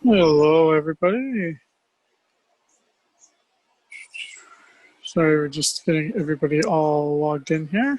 Hello, everybody. Sorry, we're just getting everybody all logged in here.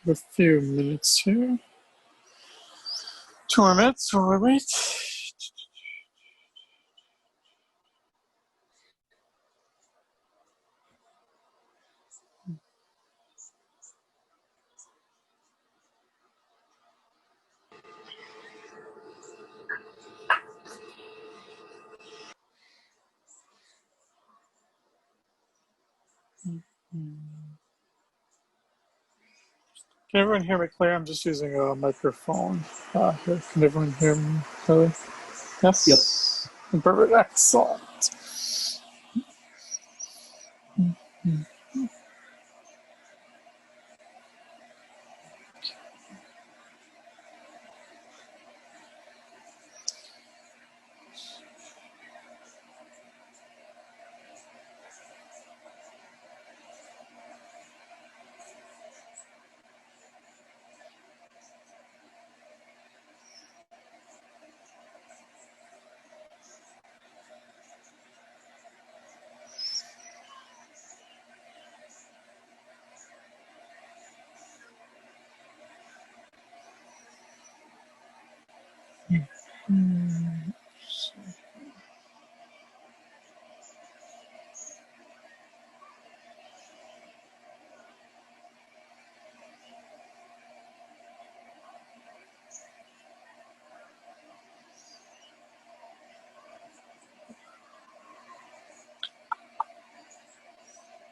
A few minutes here. 2 more minutes while we wait. Can everyone hear me clear? I'm just using a microphone here. Can everyone hear me clearly? Yes? Yep. Perfect. Excellent.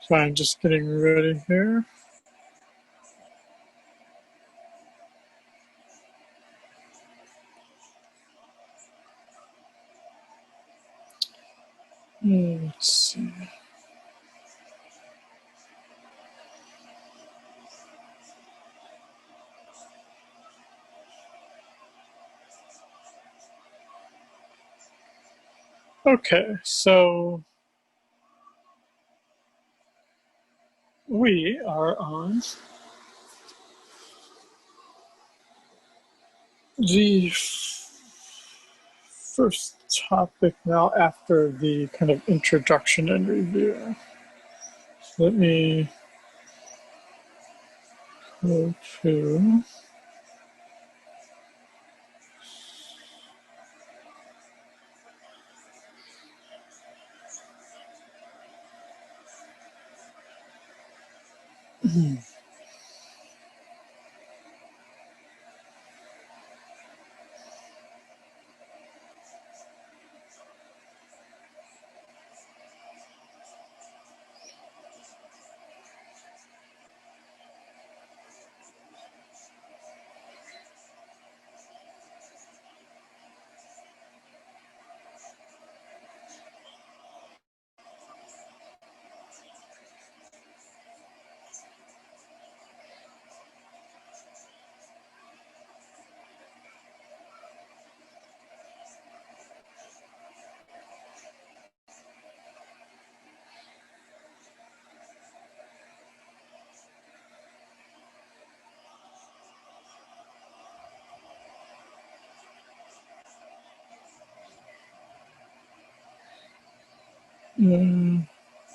Fine, just getting ready here. Let's see. Okay, so we are on the first topic now after the kind of introduction and review. So let me go to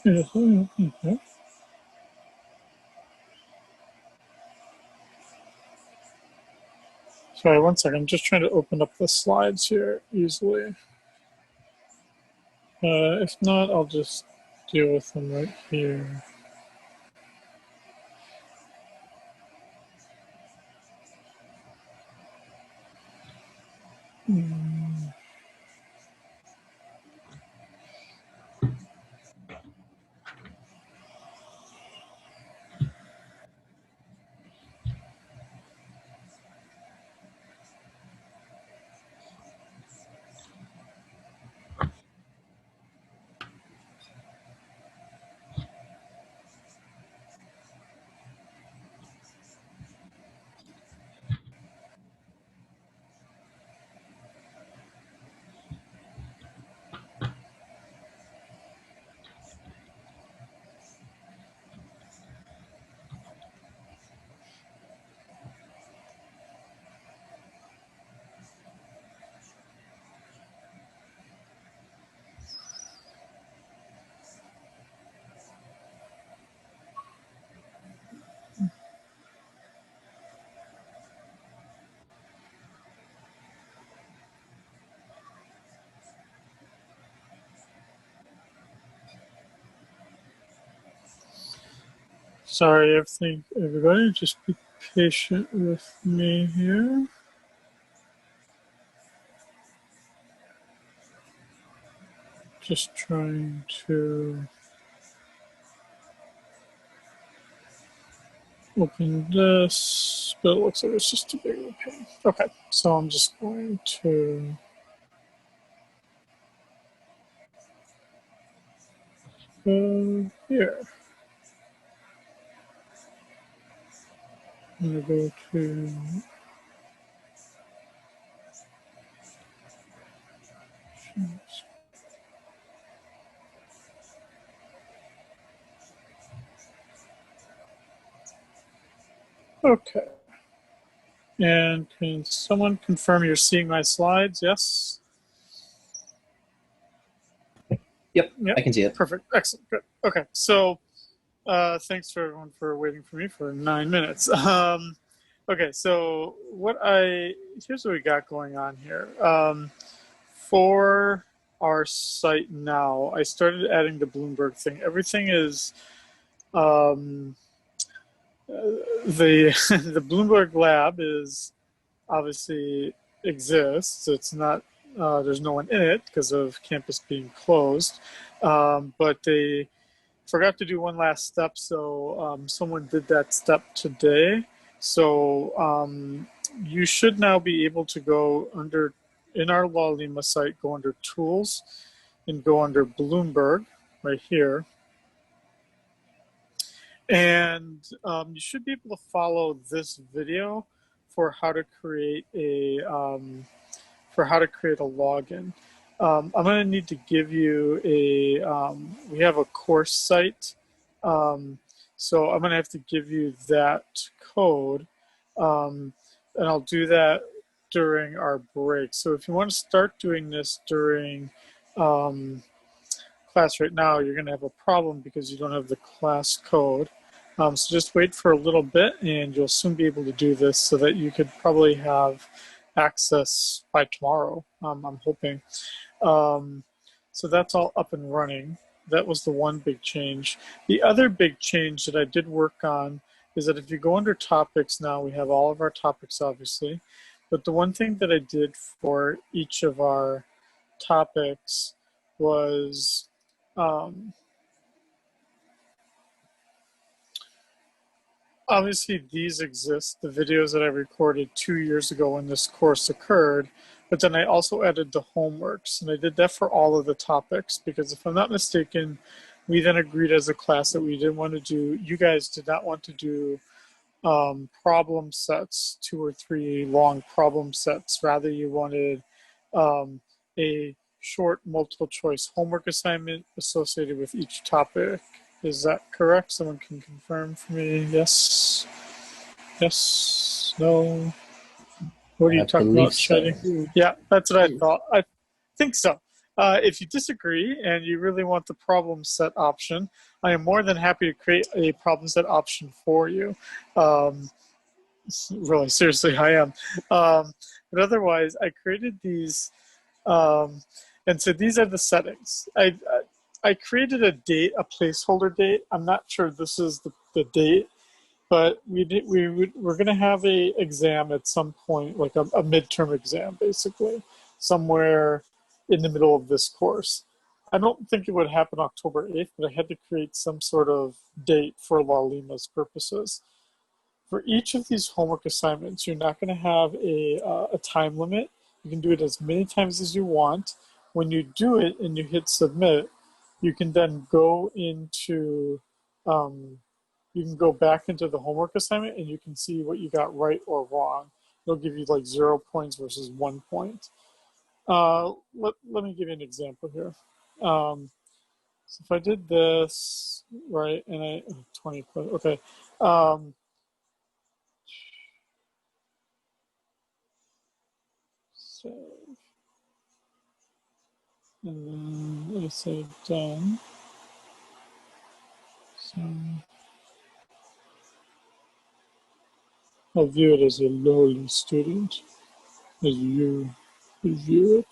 okay. Sorry, one second. I'm just trying to open up the slides here easily. If not, I'll just deal with them right here. Sorry, everybody, just be patient with me here. Just trying to open this, but it looks like it's just too big of a pain. Okay, so I'm just going to go here. I'm going to go to okay. And can someone confirm you're seeing my slides? Yes? Yep, I can see it. Perfect. Excellent. Good. Okay. So thanks for everyone for waiting for me for 9 minutes. Okay, so here's what we got going on here. For our site now, I started adding the Bloomberg thing. Everything is the the Bloomberg lab is obviously exists. It's not there's no one in it because of campus being closed, but they forgot to do one last step, so someone did that step today. So you should now be able to go in our Laulima site, go under Tools, and go under Bloomberg right here. And you should be able to follow this video for how to create a login. I'm going to need to give you we have a course site. So I'm going to have to give you that code. And I'll do that during our break. So if you want to start doing this during class right now, you're going to have a problem because you don't have the class code. So just wait for a little bit and you'll soon be able to do this so that you could probably have access by tomorrow, I'm hoping. So that's all up and running. That was the one big change. The other big change that I did work on is that if you go under topics now, we have all of our topics, obviously. But the one thing that I did for each of our topics was obviously these exist, the videos that I recorded 2 years ago when this course occurred, but then I also added the homeworks, and I did that for all of the topics because if I'm not mistaken, we then agreed as a class that we didn't want to do, you guys did not want to do problem sets, 2 or 3 long problem sets. Rather, you wanted a short multiple choice homework assignment associated with each topic. Is that correct? Someone can confirm for me. Yes. Yes. No. What are you talking about, Scheiding? So. Yeah, that's what I thought. I think so. If you disagree and you really want the problem set option, I am more than happy to create a problem set option for you. Really, seriously, I am. But otherwise, I created these, and so these are the settings. I created a date, a placeholder date. I'm not sure this is the date, but we're going to have a exam at some point, like a midterm exam, basically, somewhere in the middle of this course. I don't think it would happen October 8th, but I had to create some sort of date for Laulima's purposes. For each of these homework assignments, you're not going to have a time limit. You can do it as many times as you want. When you do it and you hit submit, you can then go into you can go back into the homework assignment and you can see what you got right or wrong. It'll give you like 0 points versus 1 point. Let me give you an example here. So if I did this, right, and I, 20, okay. Save. And then I say done. So I'll view it as a lowly student as you view it.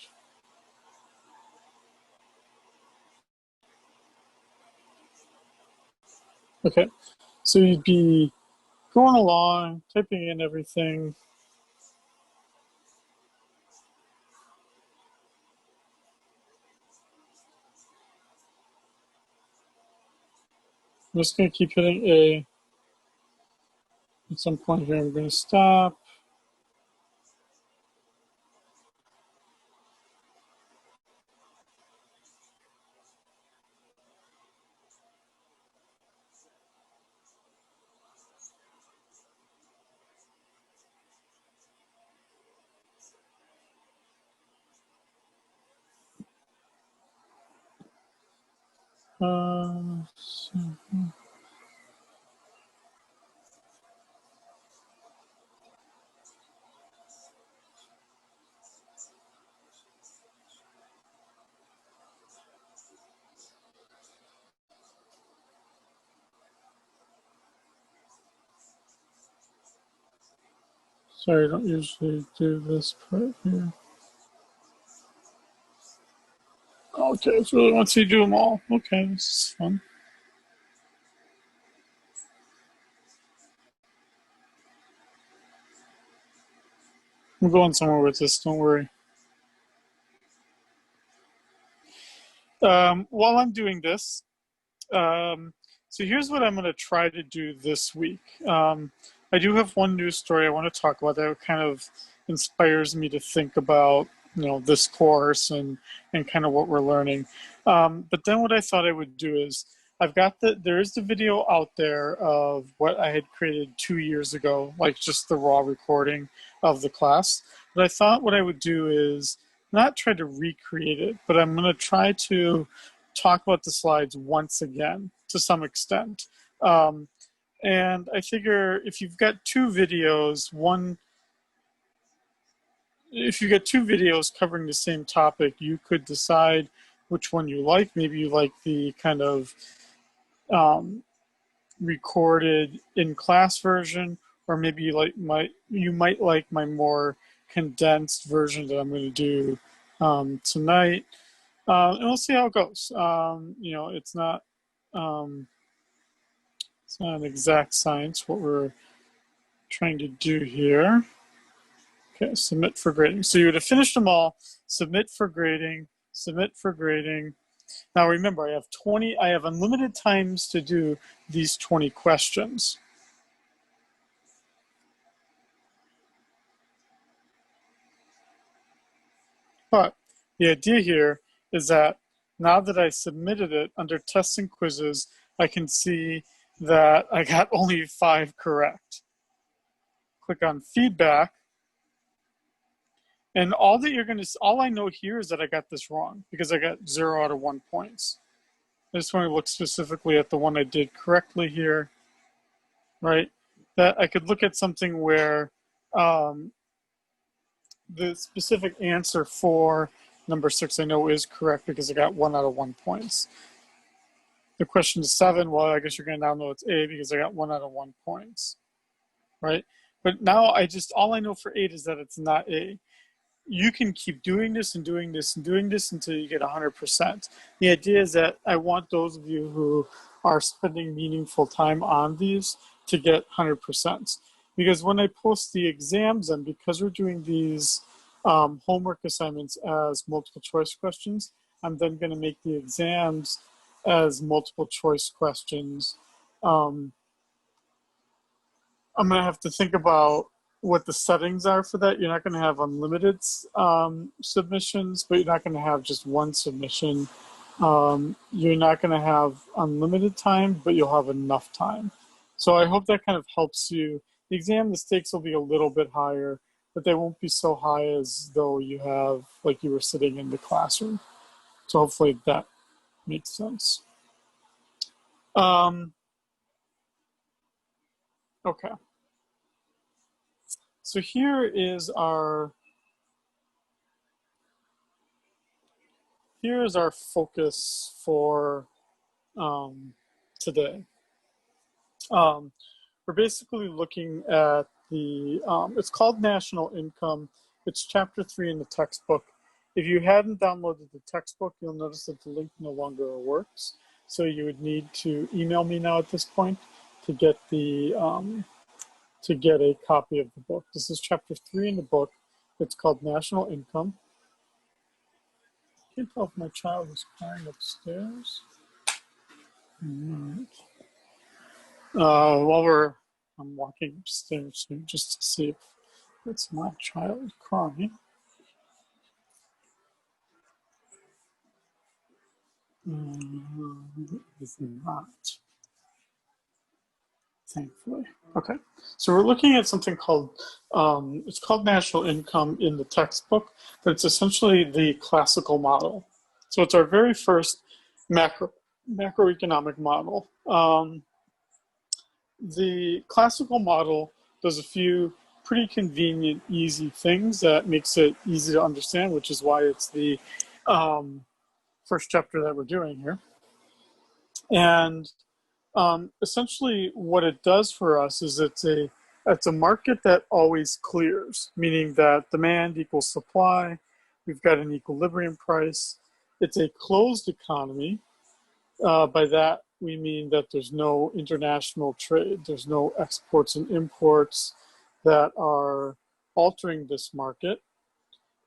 Okay, So you'd be going along, typing in everything. I'm just going to keep hitting A. At some point here, I'm going to stop. Sorry, I don't usually do this part here. Okay, it really wants you to do them all. Okay, this is fun. I'm going somewhere with this, don't worry. While I'm doing this, so here's what I'm going to try to do this week. I do have one news story I want to talk about that kind of inspires me to think about, this course and kind of what we're learning. But then what I thought I would do is there is the video out there of what I had created 2 years ago, like just the raw recording of the class. But I thought what I would do is not try to recreate it, but I'm going to try to talk about the slides once again to some extent. And I figure if you've got two videos covering the same topic, you could decide which one you like. Maybe you like the kind of recorded in class version, or maybe you might like my more condensed version that I'm going to do tonight. And we'll see how it goes. It's not an exact science what we're trying to do here. Okay, submit for grading. So you would have finished them all, submit for grading, submit for grading. Now remember, I have unlimited times to do these 20 questions. But the idea here is that now that I submitted it under tests and quizzes, I can see that I got only 5 correct. Click on feedback. And all I know here is that I got this wrong because I got 0 out of 1 points. I just want to look specifically at the one I did correctly here, right? That I could look at something where the specific answer for number 6 I know is correct because I got 1 out of 1 points. The question is 7, well, I guess you're going to now know it's A because I got 1 out of 1 points, right? But now all I know for 8 is that it's not A. You can keep doing this and doing this and doing this until you get 100%. The idea is that I want those of you who are spending meaningful time on these to get 100%. Because when I post the exams, and because we're doing these homework assignments as multiple choice questions, I'm then going to make the exams as multiple choice questions. I'm going to have to think about what the settings are for that. You're not going to have unlimited submissions, but you're not going to have just one submission. You're not going to have unlimited time, but you'll have enough time. So I hope that kind of helps you. The exam, the stakes will be a little bit higher, but they won't be so high as though you were sitting in the classroom. So hopefully that makes sense. Okay. So here is our focus for today. We're basically looking at it's called National Income. It's chapter 3 in the textbook. If you hadn't downloaded the textbook, you'll notice that the link no longer works. So you would need to email me now at this point to get the to get a copy of the book. This is chapter 3 in the book. It's called National Income. I can't tell if my child is crying upstairs. Right. While I'm walking upstairs here just to see if it's my child crying. It's not, thankfully. Okay, so we're looking at something called, it's called national income in the textbook, but it's essentially the classical model. So it's our very first macroeconomic model. The classical model does a few pretty convenient, easy things that makes it easy to understand, which is why it's the first chapter that we're doing here. And essentially what it does for us is it's a market that always clears, meaning that demand equals supply. We've got an equilibrium price. It's a closed economy. By that, we mean that there's no international trade. There's no exports and imports that are altering this market.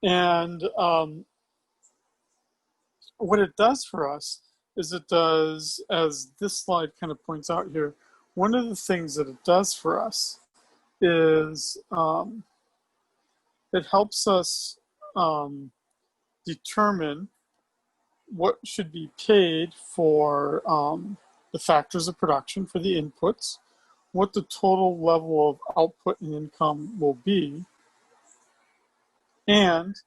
And what it does for us is it does, as this slide kind of points out here, one of the things that it does for us is it helps us determine what should be paid for the factors of production, for the inputs, what the total level of output and income will be, and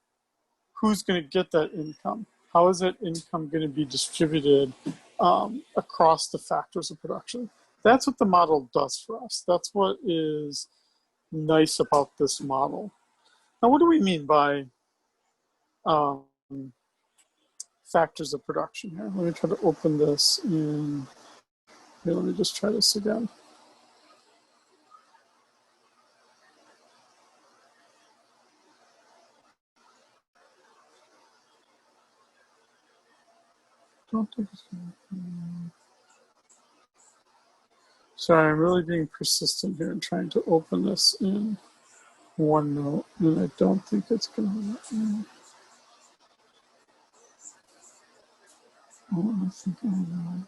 who's going to get that income. How is that income going to be distributed across the factors of production? That's what the model does for us. That's what is nice about this model. Now, what do we mean by factors of production here? Let me try to open this in. Here, let me just try this again. Don't think it's gonna... Sorry, I'm really being persistent here and trying to open this in OneNote, and I don't think it's going to let me. Oh, I think I know.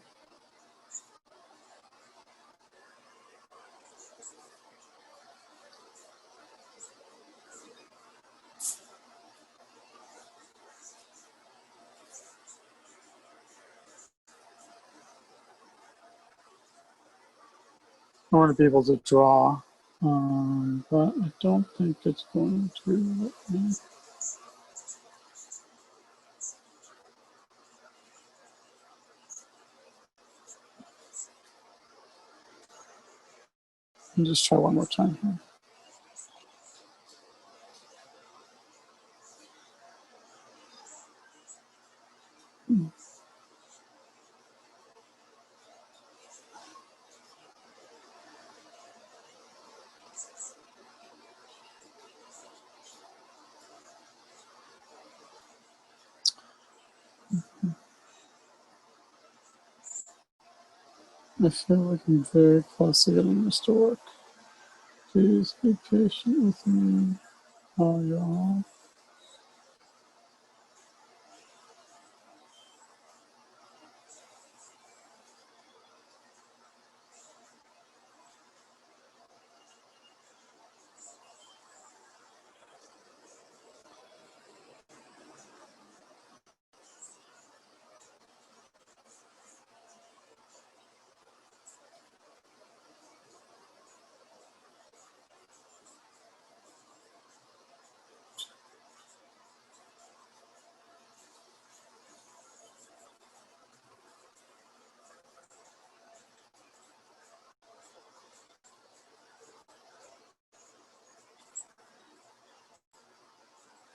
I want to be able to draw, but I don't think it's going to let me. Let me just try one more time here. I feel like I'm very close to getting this to work. Please be patient with me, all y'all.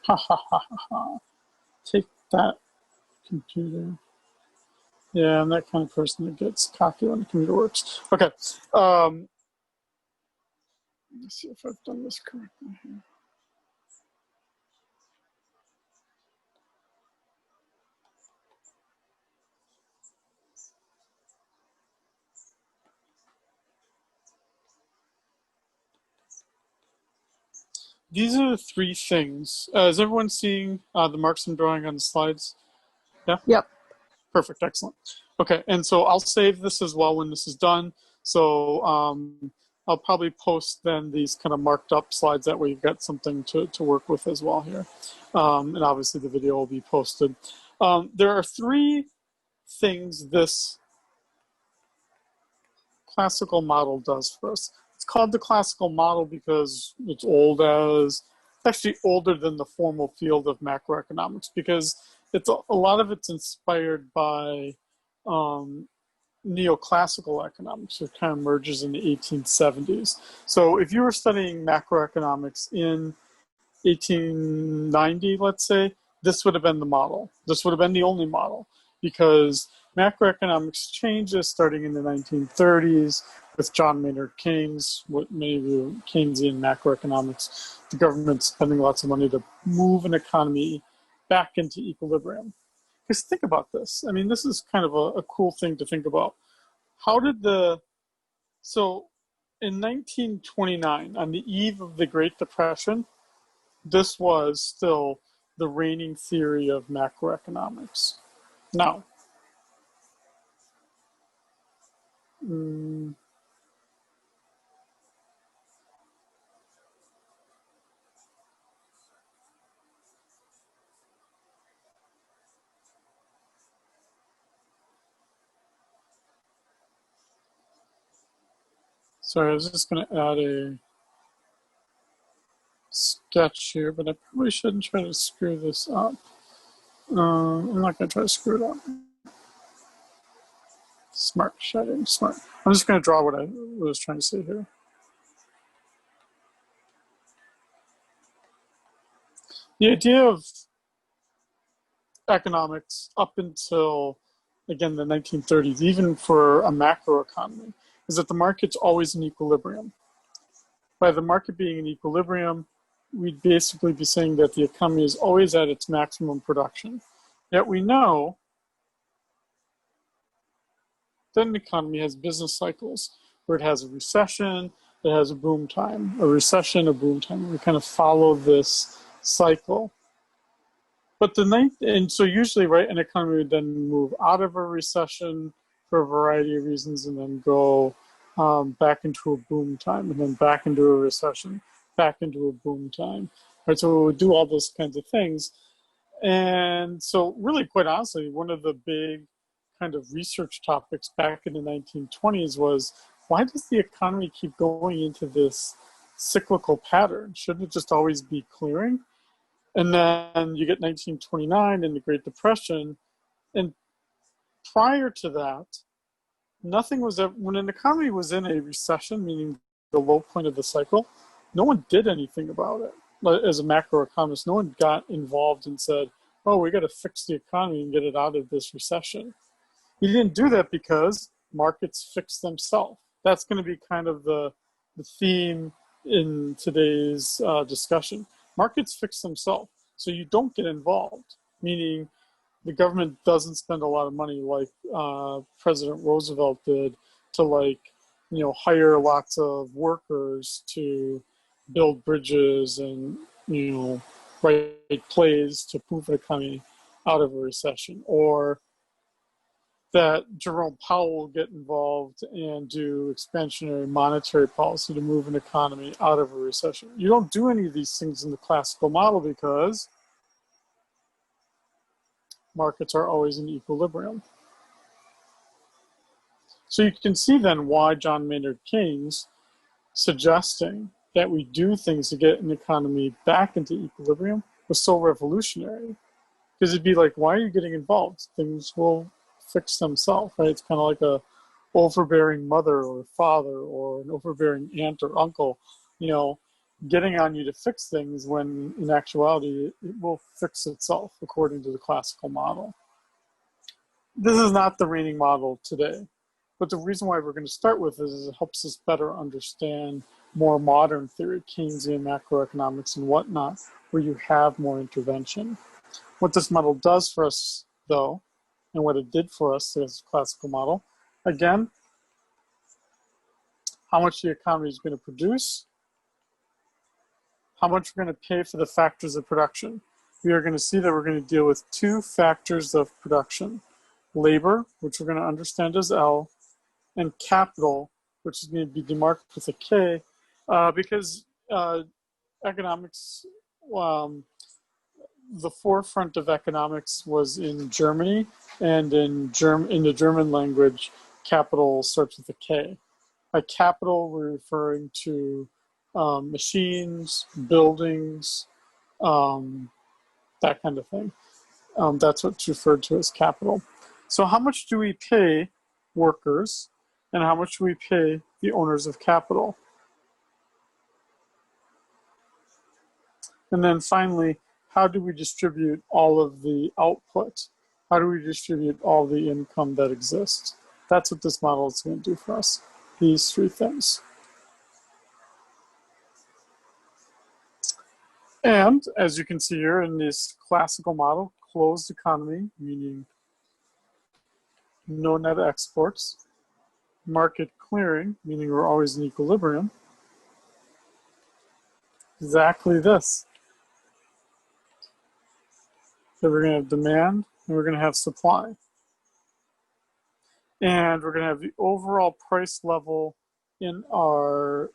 Ha ha ha ha ha. Take that, computer. Yeah, I'm that kind of person that gets cocky when the computer works. Okay. Let's see if I've done this correctly here. these are the three things. Is everyone seeing the marks I'm drawing on the slides? Yeah? Yep. Perfect, excellent. Okay, and so I'll save this as well when this is done. So I'll probably post then these kind of marked up slides. That way you've got something to work with as well here. And obviously the video will be posted. There are three things this classical model does for us. It's called the classical model because it's actually older than the formal field of macroeconomics, because a lot of it's inspired by neoclassical economics, which kind of emerges in the 1870s. So if you were studying macroeconomics in 1890, let's say, this would have been the model. This would have been the only model, because macroeconomics changes starting in the 1930s with John Maynard Keynes, what many of you Keynesian macroeconomics, the government spending lots of money to move an economy back into equilibrium. Because think about this. I mean, this is kind of a cool thing to think about. So in 1929, on the eve of the Great Depression, this was still the reigning theory of macroeconomics. Now, sorry, I was just going to add a sketch here, but I probably shouldn't try to screw this up. I'm not going to try to screw it up. Smart shading, smart. I'm just going to draw what I was trying to say here. The idea of economics up until, again, the 1930s, even for a macroeconomy, is that the market's always in equilibrium. By the market being in equilibrium, we'd basically be saying that the economy is always at its maximum production. Yet we know that an economy has business cycles where it has a recession, it has a boom time, a recession, a boom time. We kind of follow this cycle. But and so usually, right, an economy would then move out of a recession for a variety of reasons and then go back into a boom time, and then back into a recession, back into a boom time. Right, so we would do all those kinds of things. And so really, quite honestly, one of the big kind of research topics back in the 1920s was, why does the economy keep going into this cyclical pattern? Shouldn't it just always be clearing? And then you get 1929 and the Great Depression. And prior to that, nothing was ever, when an economy was in a recession, meaning the low point of the cycle, no one did anything about it. As a macroeconomist, no one got involved and said, oh, we got to fix the economy and get it out of this recession. You didn't do that because markets fix themselves. That's going to be kind of the theme in today's discussion. Markets fix themselves, so you don't get involved, meaning the government doesn't spend a lot of money like President Roosevelt did to hire lots of workers to build bridges and, write plays to move the economy out of a recession, or that Jerome Powell will get involved and do expansionary monetary policy to move an economy out of a recession. You don't do any of these things in the classical model because markets are always in equilibrium. So you can see then why John Maynard Keynes suggesting that we do things to get an economy back into equilibrium was so revolutionary. Because it'd be like, why are you getting involved? Things will fix themselves, right? It's kind of like a overbearing mother or father or an overbearing aunt or uncle, getting on you to fix things when in actuality it will fix itself according to the classical model. This is not the reigning model today, but the reason why we're going to start with this is it helps us better understand more modern theory, Keynesian macroeconomics and whatnot, where you have more intervention. What this model does for us, though, and what it did for us as a classical model, again, how much the economy is going to produce, how much we're going to pay for the factors of production. We are going to see that we're going to deal with two factors of production: labor, which we're going to understand as L, and capital, which is going to be demarked with a K, because economics, the forefront of economics was in Germany, and in the German language, capital starts with a K. By capital, we're referring to machines, buildings, that kind of thing. That's what's referred to as capital. So how much do we pay workers, and how much do we pay the owners of capital? And then finally, how do we distribute all of the output? How do we distribute all the income that exists? That's what this model is going to do for us, these three things. And as you can see here in this classical model, closed economy, meaning no net exports, market clearing, meaning we're always in equilibrium, exactly this. So we're going to have demand and we're going to have supply. And we're going to have the overall price level in our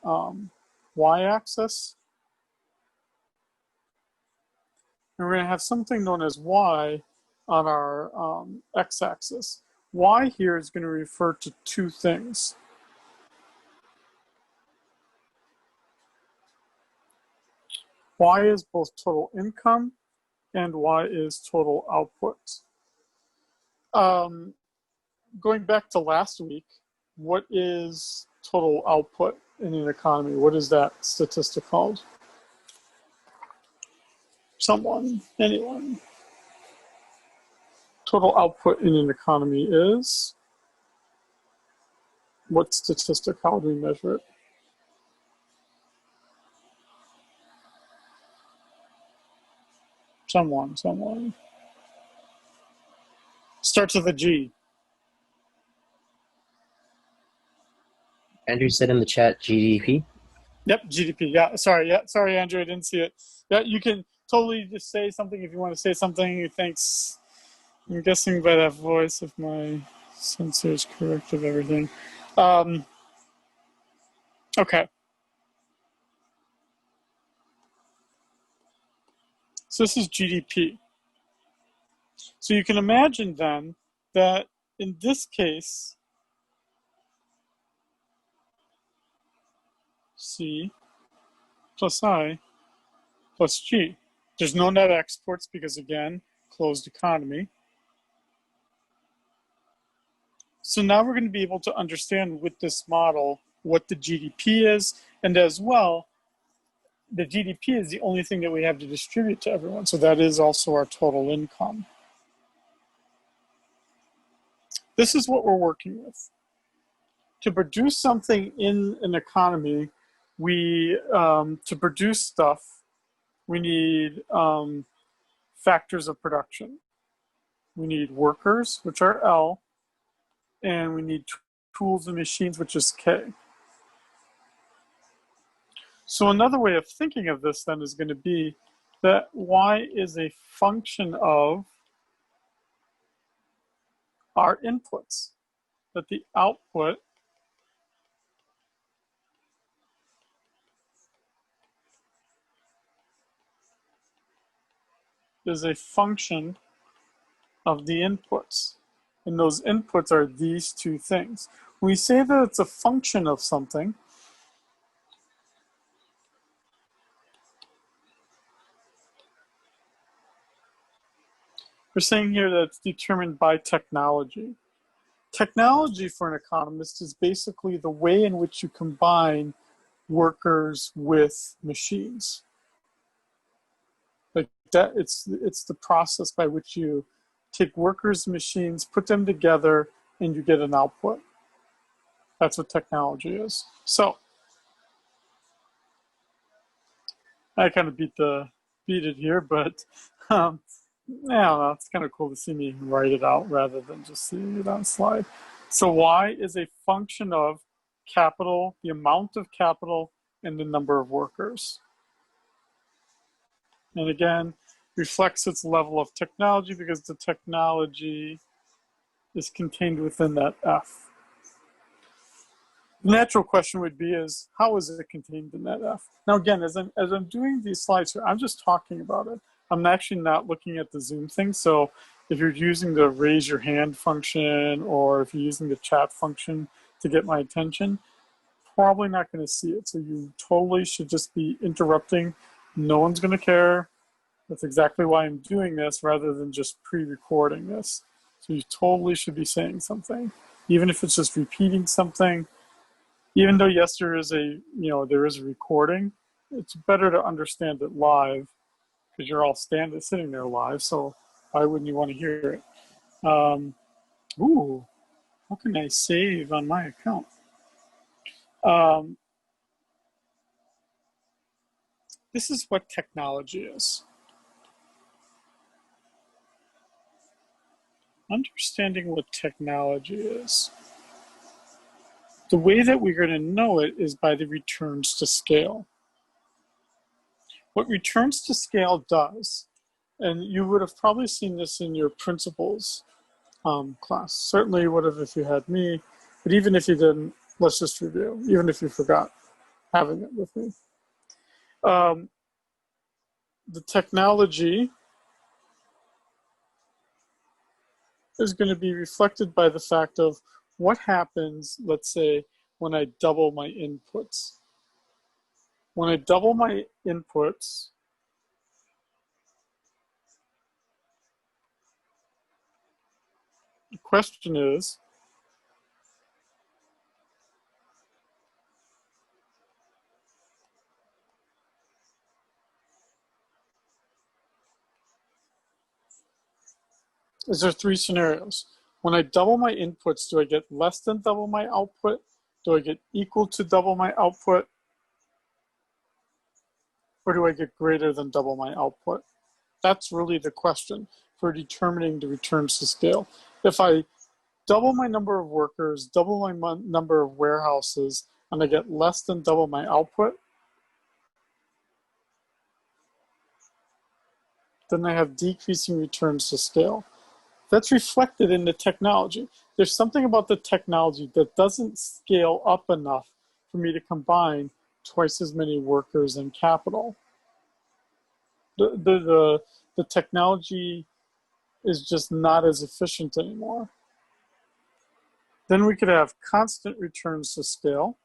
y-axis. And we're going to have something known as y on our x-axis. Y here is going to refer to two things. Y is both total income and Y is total output. Going back to last week, what is total output in an economy? What is that statistic called? Someone, anyone. Total output in an economy is, what statistic? How do we measure it? Someone. Starts with a G. Andrew said in the chat GDP. Yep, GDP. Yeah, sorry, Andrew, I didn't see it. Yeah, you can totally just say something if you want to say something. Thanks. I'm guessing by that voice, if my sensor is correct of everything. Okay. So this is GDP. So you can imagine then that in this case, C plus I plus G. There's no net exports because, again, closed economy. So now we're going to be able to understand with this model what the GDP is, and as well, the GDP is the only thing that we have to distribute to everyone. So that is also our total income. This is what we're working with. To produce something in an economy, to produce stuff, we need factors of production. We need workers, which are L, and we need tools and machines, which is K. So another way of thinking of this then is going to be that Y is a function of our inputs, that the output is a function of the inputs. And those inputs are these two things. When we say that it's a function of something, we're saying here that it's determined by technology. Technology for an economist is basically the way in which you combine workers with machines. Like that, it's the process by which you take workers and machines, put them together, and you get an output. That's what technology is. So I kind of beat it here, but I don't know, it's kind of cool to see me write it out rather than just seeing it on slide. So Y is a function of capital, the amount of capital, and the number of workers. And again, reflects its level of technology because the technology is contained within that F. The natural question would be is, how is it contained in that F? Now again, as I'm doing these slides here, I'm just talking about it. I'm actually not looking at the Zoom thing. So if you're using the raise your hand function or if you're using the chat function to get my attention, probably not going to see it. So you totally should just be interrupting. No one's going to care. That's exactly why I'm doing this rather than just pre-recording this. So you totally should be saying something, even if it's just repeating something. Even though yes, there is a recording, it's better to understand it live because you're all sitting there live. So why wouldn't you want to hear it? Ooh, how can I save on my account? This is what technology is. Understanding what technology is. The way that we're going to know it is by the returns to scale. What returns to scale does, and you would have probably seen this in your principles class. Certainly you would have if you had me, but even if you didn't, let's just review, even if you forgot having it with me. The technology is going to be reflected by the fact of what happens, let's say, when I double my inputs. When I double my inputs, the question is, there three scenarios. When I double my inputs, do I get less than double my output? Do I get equal to double my output? Or do I get greater than double my output? That's really the question for determining the returns to scale. If I double my number of workers, double my number of warehouses, and I get less than double my output, then I have decreasing returns to scale. That's reflected in the technology. There's something about the technology that doesn't scale up enough for me to combine twice as many workers and capital. The technology is just not as efficient anymore. Then we could have constant returns to scale.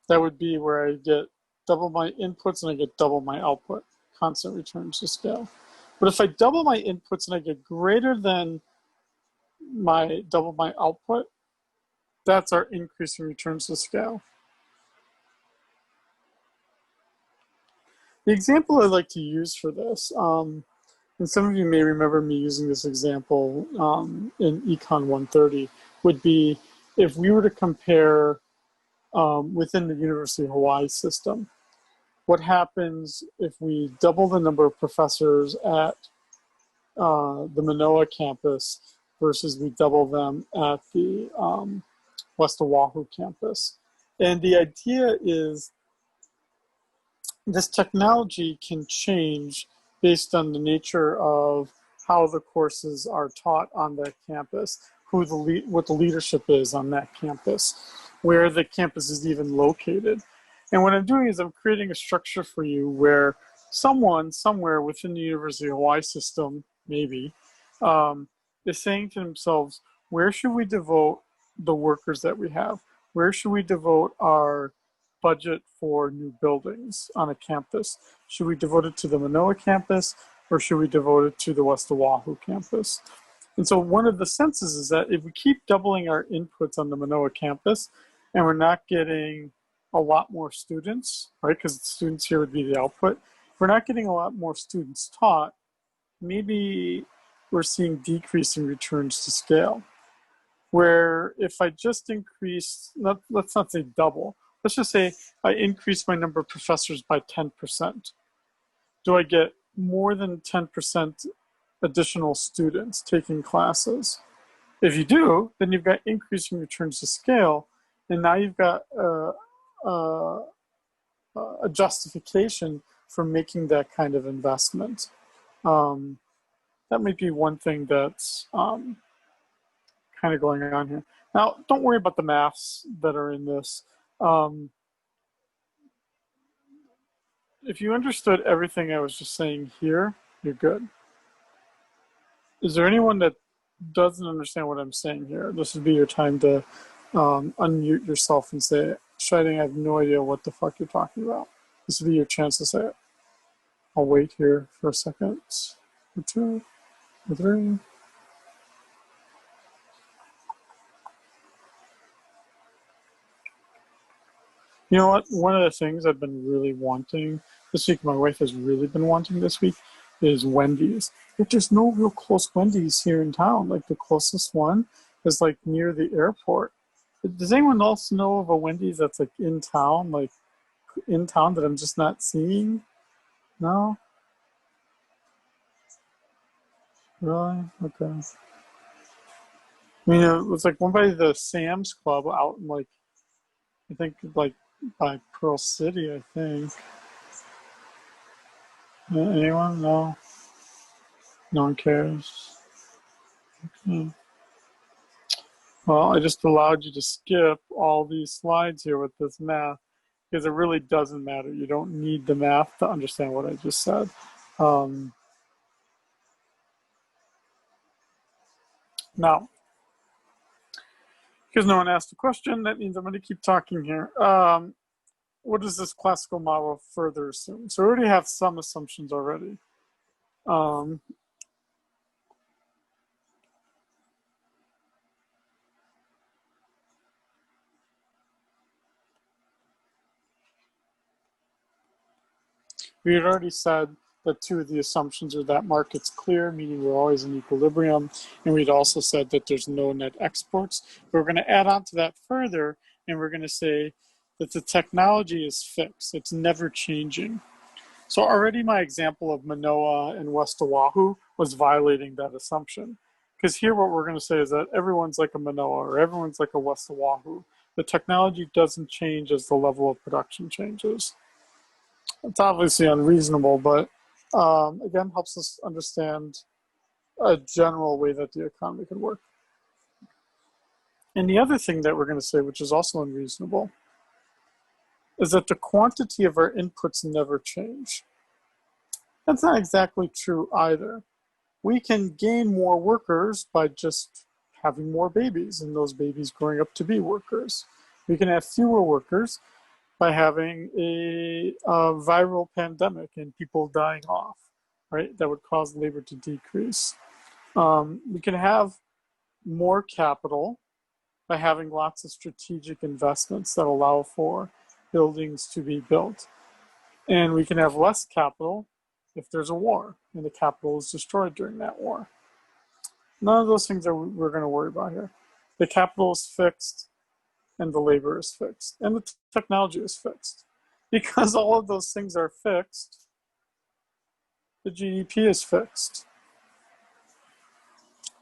That would be where I get double my inputs and I get double my output, constant returns to scale. But if I double my inputs and I get greater than double my output, that's our increase in returns to scale. The example I like to use for this, and some of you may remember me using this example in Econ 130, would be if we were to compare within the University of Hawaii system, what happens if we double the number of professors at the Manoa campus versus we double them at the West Oahu campus. And the idea is this technology can change based on the nature of how the courses are taught on that campus, what the leadership is on that campus, where the campus is even located. And what I'm doing is I'm creating a structure for you where someone somewhere within the University of Hawaii system, maybe, is saying to themselves, where should we devote the workers that we have? Where should we devote our budget for new buildings on a campus? Should we devote it to the Manoa campus or should we devote it to the West Oahu campus? And so one of the senses is that if we keep doubling our inputs on the Manoa campus and we're not getting a lot more students, right? Because students here would be the output. If we're not getting a lot more students taught, maybe we're seeing decreasing returns to scale. Where if I just increase, let's not say double, let's just say I increase my number of professors by 10%. Do I get more than 10% additional students taking classes? If you do, then you've got increasing returns to scale. And now you've got a justification for making that kind of investment. That might be one thing that's kind of going on here. Now, don't worry about the maths that are in this. If you understood everything I was just saying here, you're good. Is there anyone that doesn't understand what I'm saying here? This would be your time to unmute yourself and say, Scheiding, I have no idea what the fuck you're talking about. This would be your chance to say it. I'll wait here for a second, or two, or three. You know what? One of the things I've been really wanting this week, my wife has really been wanting this week, is Wendy's. But there's no real close Wendy's here in town. Like the closest one is like near the airport. Does anyone else know of a Wendy's that's like in town that I'm just not seeing? No? Really? Okay. I mean, it was like one by the Sam's Club out in like, I think like by Pearl City, I think. Anyone? No? No one cares. Okay. Well, I just allowed you to skip all these slides here with this math because it really doesn't matter. You don't need the math to understand what I just said. Now, because no one asked a question, that means I'm going to keep talking here. What does this classical model further assume? So we already have some assumptions already. We had already said that two of the assumptions are that market's clear, meaning we're always in equilibrium, and we'd also said that there's no net exports. But we're going to add on to that further, and we're going to say that the technology is fixed. It's never changing. So already my example of Manoa and West Oahu was violating that assumption. Because here what we're going to say is that everyone's like a Manoa or everyone's like a West Oahu. The technology doesn't change as the level of production changes. It's obviously unreasonable, but again, helps us understand a general way that the economy can work. And the other thing that we're going to say, which is also unreasonable, is that the quantity of our inputs never change. That's not exactly true either. We can gain more workers by just having more babies and those babies growing up to be workers. We can have fewer workers by having a viral pandemic and people dying off, right? That would cause labor to decrease. We can have more capital by having lots of strategic investments that allow for buildings to be built. And we can have less capital if there's a war and the capital is destroyed during that war. None of those things we're going to worry about here. The capital is fixed and the labor is fixed and the technology is fixed. Because all of those things are fixed, the GDP is fixed.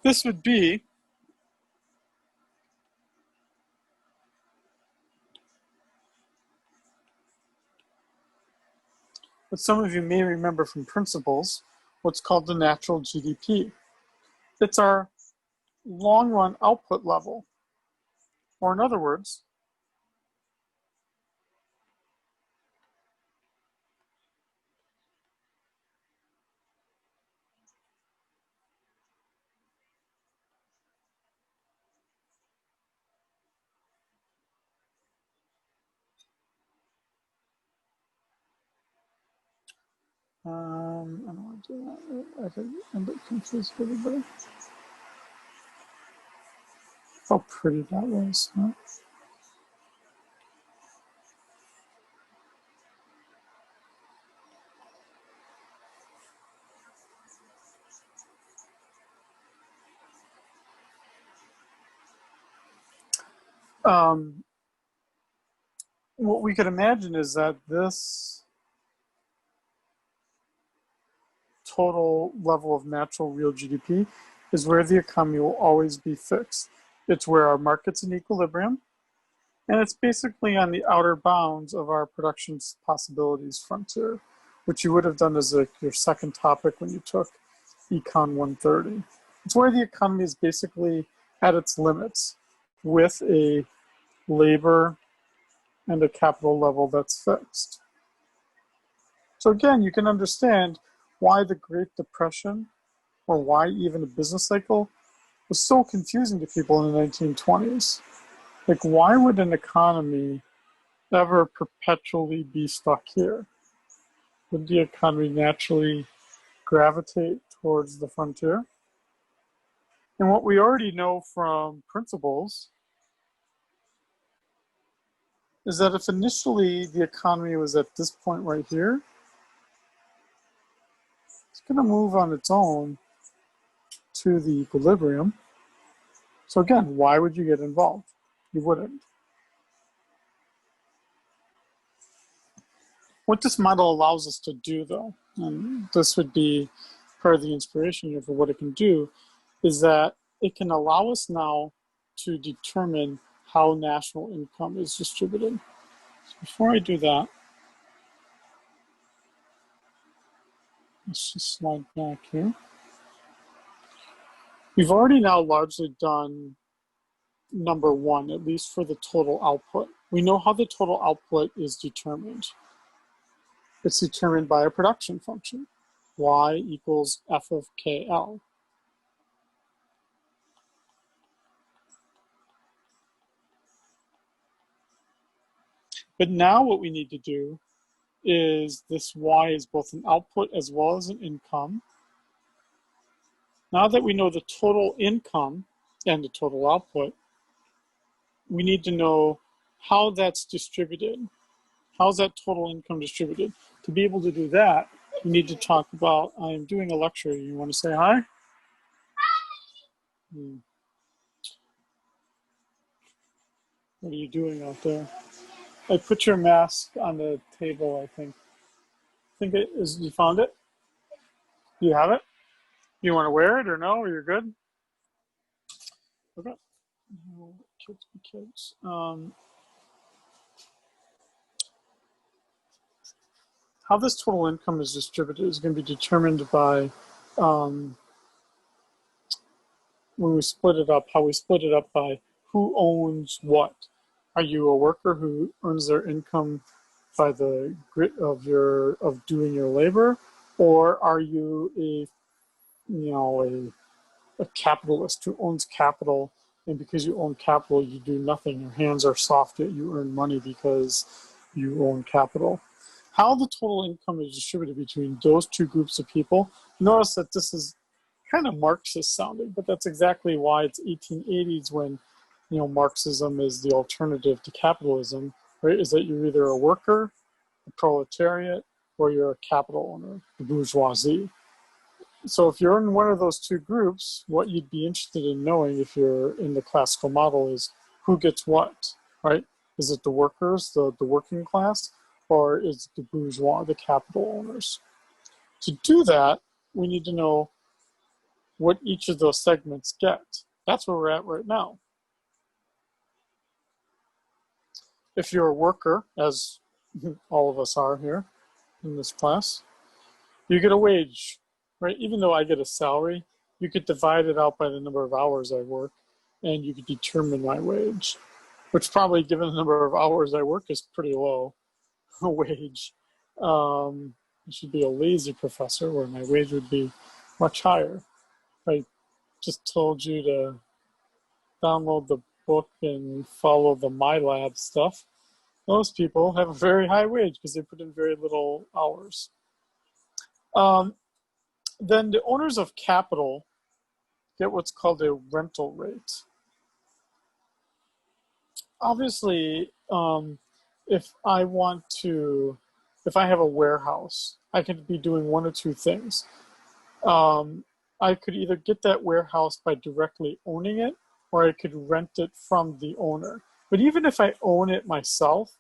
This would be what some of you may remember from principles, what's called the natural GDP. It's our long-run output level. Or in other words, I don't want to do that. I could end up confused with everybody. How pretty that was, huh? What we could imagine is that this total level of natural real GDP is where the economy will always be fixed. It's where our market's in equilibrium, And it's basically on the outer bounds of our production possibilities frontier, which you would have done as your second topic when you took Econ 130. It's where the economy is basically at its limits with a labor and a capital level that's fixed. So again, you can understand why the Great Depression, or why even a business cycle, was so confusing to people in the 1920s. Like, why would an economy ever perpetually be stuck here? Would the economy naturally gravitate towards the frontier? And what we already know from principles is that if initially the economy was at this point right here, it's going to move on its own to the equilibrium. So again, why would you get involved? You wouldn't. What this model allows us to do, though, and this would be part of the inspiration here for what it can do, is that it can allow us now to determine how national income is distributed. So before I do that, let's just slide back here. We've already now largely done number one, at least for the total output. We know how the total output is determined. It's determined by a production function, y equals f of KL. But now what we need to do is this y is both an output as well as an income. Now that we know the total income and the total output, we need to know how that's distributed. How's that total income distributed? To be able to do that, we need to talk about, I'm doing a lecture. You want to say hi? What are you doing out there? I put your mask on the table, I think. You found it? You have it? You want to wear it or no? Or you're good? Okay. Kids be kids. How this total income is distributed is going to be determined by when we split it up, how we split it up by who owns what. Are you a worker who earns their income by the grit of doing your labor, or are you a capitalist who owns capital, and because you own capital, you do nothing. Your hands are soft, yet you earn money because you own capital. How the total income is distributed between those two groups of people, notice that this is kind of Marxist sounding, but that's exactly why it's 1880s when Marxism is the alternative to capitalism, right? Is that you're either a worker, a proletariat, or you're a capital owner, the bourgeoisie. So if you're in one of those two groups, what you'd be interested in knowing if you're in the classical model is who gets what, right? Is it the workers, the working class, or is it the bourgeois, the capital owners? To do that, we need to know what each of those segments get. That's where we're at right now. If you're a worker, as all of us are here in this class, you get a wage, right? Even though I get a salary, you could divide it out by the number of hours I work, and you could determine my wage, which probably, given the number of hours I work, is pretty low a wage. I should be a lazy professor where my wage would be much higher. I just told you to download the book and follow the MyLab stuff. Those people have a very high wage because they put in very little hours. Then the owners of capital get what's called a rental rate. Obviously, if I have a warehouse, I could be doing one of two things. I could either get that warehouse by directly owning it, or I could rent it from the owner. But even if I own it myself,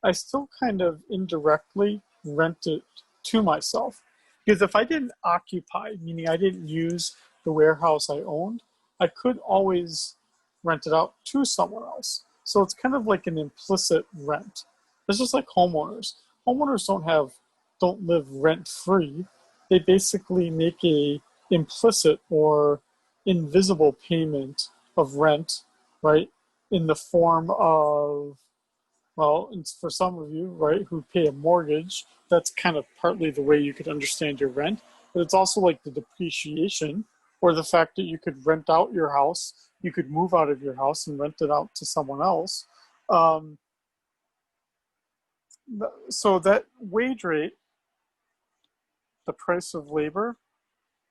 I still kind of indirectly rent it to myself. Because if I didn't occupy, meaning I didn't use the warehouse I owned, I could always rent it out to someone else. So it's kind of like an implicit rent. It's just like homeowners. Homeowners don't live rent free. They basically make a implicit or invisible payment of rent, right? In the form of, well, it's for some of you, right, who pay a mortgage, that's kind of partly the way you could understand your rent. But it's also like the depreciation or the fact that you could rent out your house, you could move out of your house and rent it out to someone else. So that wage rate, the price of labor,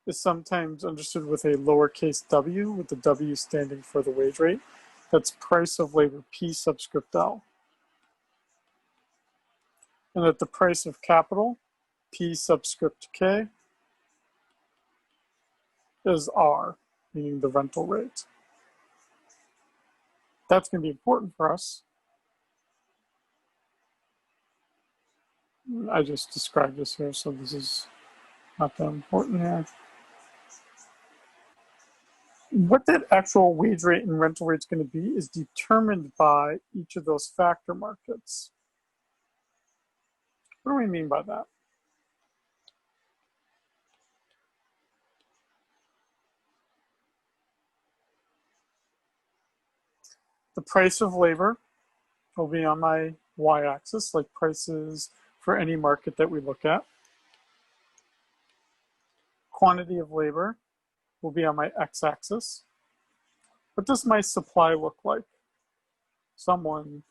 is sometimes understood with a lowercase w, with the w standing for the wage rate. That's price of labor, P subscript L. And that the price of capital, P subscript K, is R, meaning the rental rate. That's going to be important for us. I just described this here, so this is not that important here. What that actual wage rate and rental rate is going to be is determined by each of those factor markets. What do we mean by that? The price of labor will be on my y-axis, like prices for any market that we look at. Quantity of labor will be on my x-axis. What does my supply look like? Someone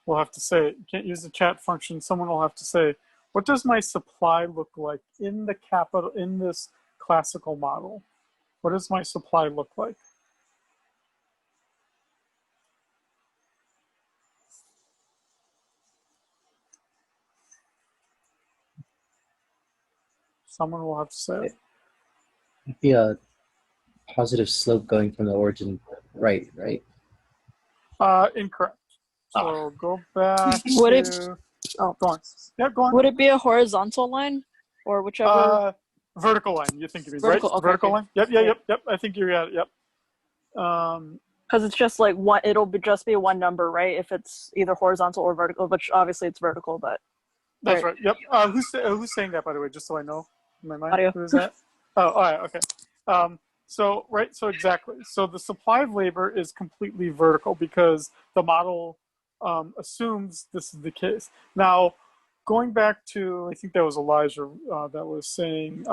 will have to say, you can't use the chat function, someone will have to say, what does my supply look like in this classical model? What does my supply look like? Someone will have to say it. It'd be a positive slope going from the origin right? Incorrect. So go back Would it? to, Oh, go on. Yeah, go on. would it be a horizontal line, or whichever? Vertical line, you think you mean, Vertical, right? okay, Vertical okay. line? Yep. I think you're at it, yep. Because it's just like one. It'll just be one number, right? If it's either horizontal or vertical, which obviously it's vertical, but That's right. Yep. Who's saying that, by the way, just so I know in my mind? Audio. Who is that? Oh, all right. Okay. So exactly. So the supply of labor is completely vertical because the model assumes this is the case. Now, going back to, I think that was Elijah that was saying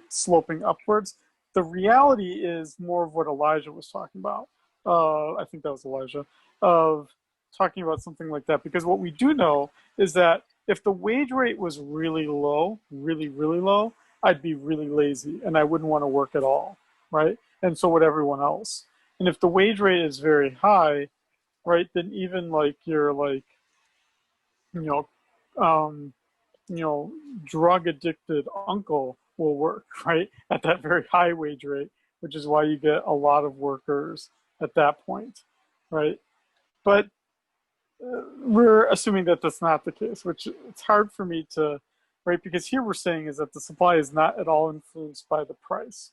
sloping upwards. The reality is more of what Elijah was talking about. I think that was Elijah, of talking about something like that. Because what we do know is that if the wage rate was really low, really low, I'd be really lazy and I wouldn't want to work at all, right? And so would everyone else. And if the wage rate is very high, right, then even like your drug addicted uncle will work, right, at that very high wage rate, which is why you get a lot of workers at that point, right? But we're assuming that that's not the case, which it's hard for me to, right? Because here we're saying is that the supply is not at all influenced by the price.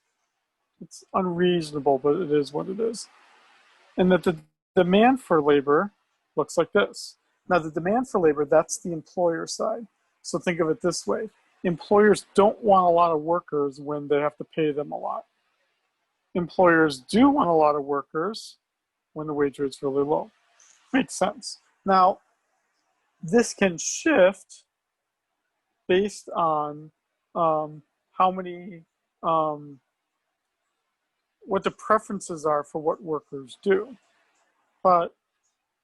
It's unreasonable, but it is what it is. And that the demand for labor looks like this. Now, the demand for labor, that's the employer side. So think of it this way. Employers don't want a lot of workers when they have to pay them a lot. Employers do want a lot of workers when the wage rate's really low. Makes sense. Now, this can shift based on how many, what the preferences are for what workers do. But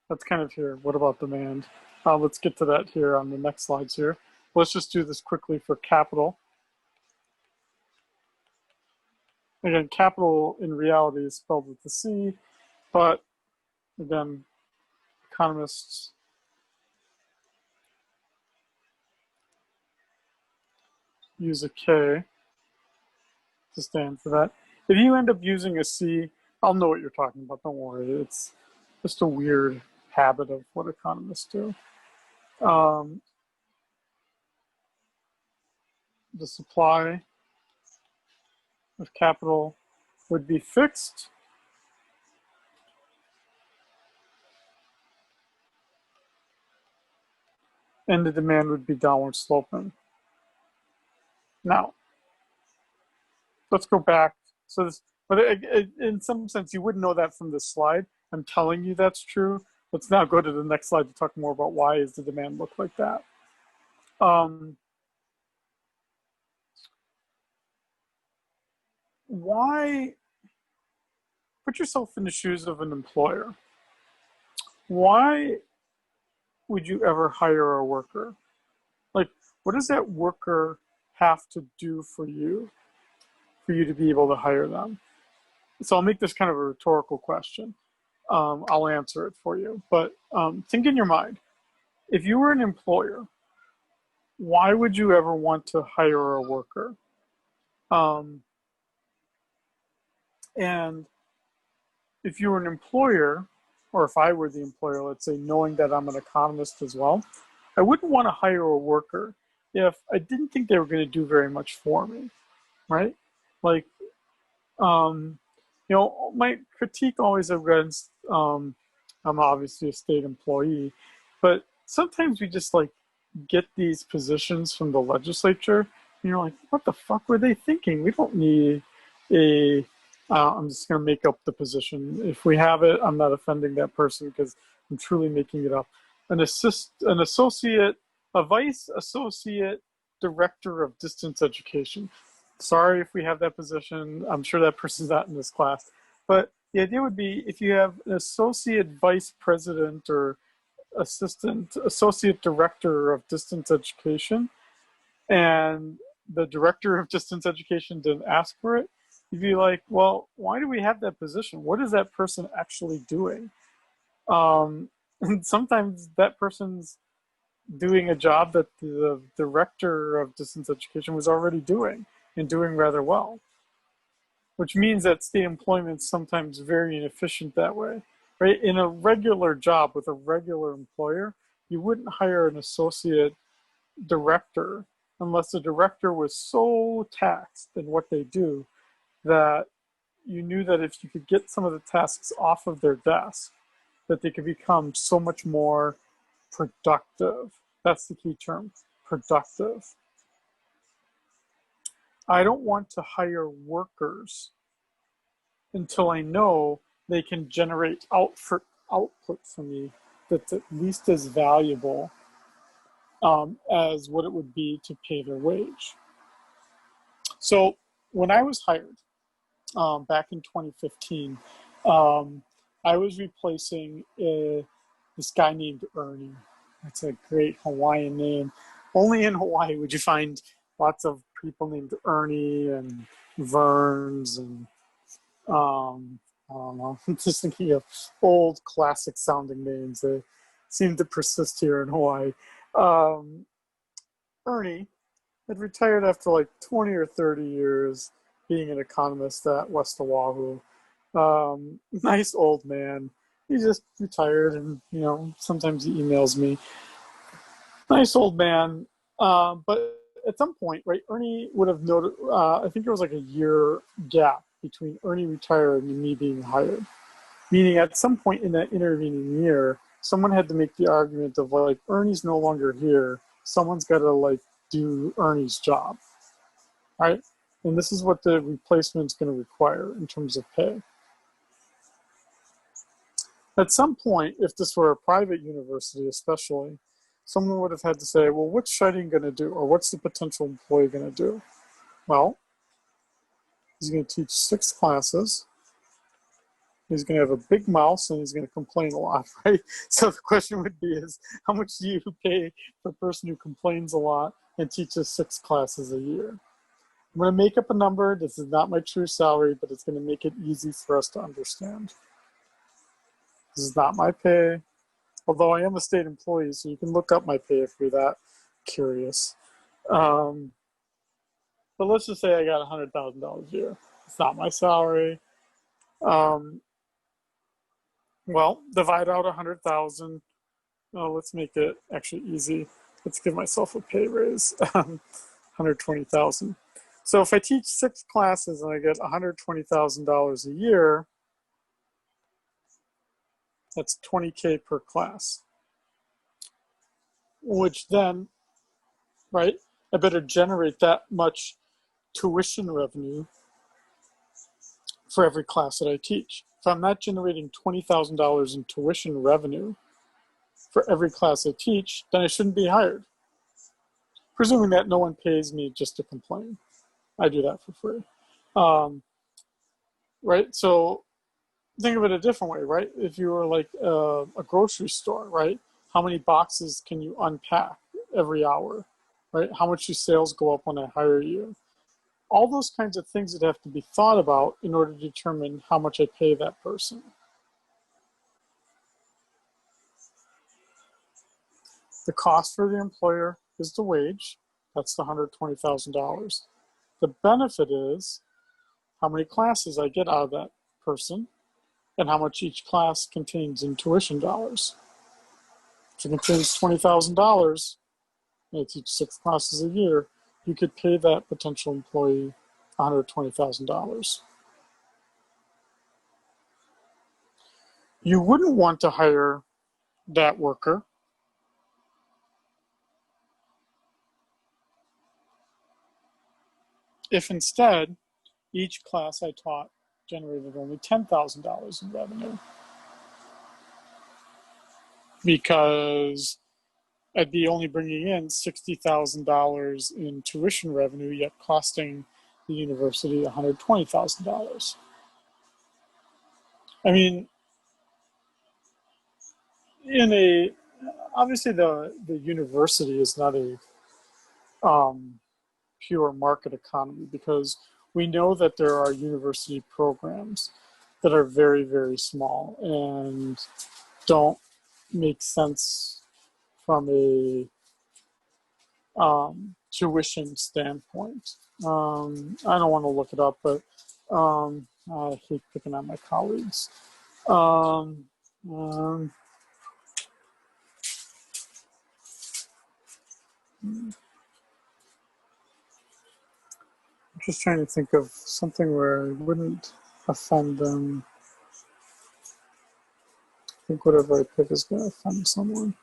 that's kind of here. What about demand? Let's get to that here on the next slides here. Let's just do this quickly for capital. Again, capital in reality is spelled with the C, but again, economists use a K to stand for that. If you end up using a C, I'll know what you're talking about. Don't worry. It's just a weird habit of what economists do. The supply of capital would be fixed and the demand would be downward sloping. Now, let's go back. So this, but in some sense, you wouldn't know that from this slide. I'm telling you that's true. Let's now go to the next slide to talk more about why does the demand look like that. Why, put yourself in the shoes of an employer. Why would you ever hire a worker? Like, what does that worker have to do for you to be able to hire them? So I'll make this kind of a rhetorical question. I'll answer it for you, but think in your mind, if you were an employer, why would you ever want to hire a worker? And if you were an employer, or if I were the employer, let's say, knowing that I'm an economist as well, I wouldn't want to hire a worker if I didn't think they were going to do very much for me, right? Like, you know, my critique always against, I'm obviously a state employee, but sometimes we just like get these positions from the legislature, and you're like, what the fuck were they thinking? We don't need a, I'm just going to make up the position. If we have it, I'm not offending that person because I'm truly making it up. An associate, a vice associate director of distance education. Sorry if we have that position. I'm sure that person's not in this class. But the idea would be if you have an associate vice president or associate director of distance education, and the director of distance education didn't ask for it, you'd be like, well, why do we have that position? What is that person actually doing? And sometimes that person's doing a job that the director of distance education was already doing and doing rather well, which means that state employment is sometimes very inefficient that way, right? In a regular job with a regular employer, you wouldn't hire an associate director unless the director was so taxed in what they do that you knew that if you could get some of the tasks off of their desk, that they could become so much more productive. That's the key term, productive. I don't want to hire workers until I know they can generate output for me that's at least as valuable as what it would be to pay their wage. So when I was hired back in 2015, I was replacing this guy named Ernie. That's a great Hawaiian name. Only in Hawaii would you find lots of people named Ernie and Verns and I don't know. I'm just thinking of old classic sounding names that seem to persist here in Hawaii. Ernie had retired after like 20 or 30 years being an economist at West Oahu. Nice old man. He just retired and, you know, sometimes he emails me. Nice old man. But at some point, right, Ernie would have noted, I think there was like a year gap between Ernie retiring and me being hired. Meaning at some point in that intervening year, someone had to make the argument of like, Ernie's no longer here. Someone's got to like do Ernie's job, right? And this is what the replacement's going to require in terms of pay. At some point, if this were a private university especially, someone would have had to say, well, what's Scheiding going to do? Or what's the potential employee going to do? Well, he's going to teach 6 classes. He's going to have a big mouth and he's going to complain a lot, right? So the question would be is, how much do you pay for a person who complains a lot and teaches 6 classes a year? I'm going to make up a number. This is not my true salary, but it's going to make it easy for us to understand. This is not my pay, although I am a state employee, so you can look up my pay if you're that curious. But let's just say I got $100,000 a year. It's not my salary. Well, divide out 100,000. Let's make it actually easy. Let's give myself a pay raise, 120,000. So if I teach 6 classes and I get $120,000 a year, that's $20K per class. which then, right, I better generate that much tuition revenue for every class that I teach. If I'm not generating $20,000 in tuition revenue for every class I teach, then I shouldn't be hired. Presuming that no one pays me just to complain. I do that for free. Right? So think of it a different way, right? If you were like a grocery store, right? How many boxes can you unpack every hour, right? How much do sales go up when I hire you? All those kinds of things that have to be thought about in order to determine how much I pay that person. The cost for the employer is the wage. That's the $120,000. The benefit is how many classes I get out of that person and how much each class contains in tuition dollars. If it contains $20,000 and I teach 6 classes a year, you could pay that potential employee $120,000. You wouldn't want to hire that worker if instead each class I taught generated only $10,000 in revenue, because I'd be only bringing in $60,000 in tuition revenue, yet costing the university $120,000. I mean, obviously the university is not a pure market economy, because we know that there are university programs that are very, very small and don't make sense from a tuition standpoint. I don't want to look it up, but I hate picking on my colleagues. I'm just trying to think of something where I wouldn't offend them. I think whatever I pick is going to offend someone.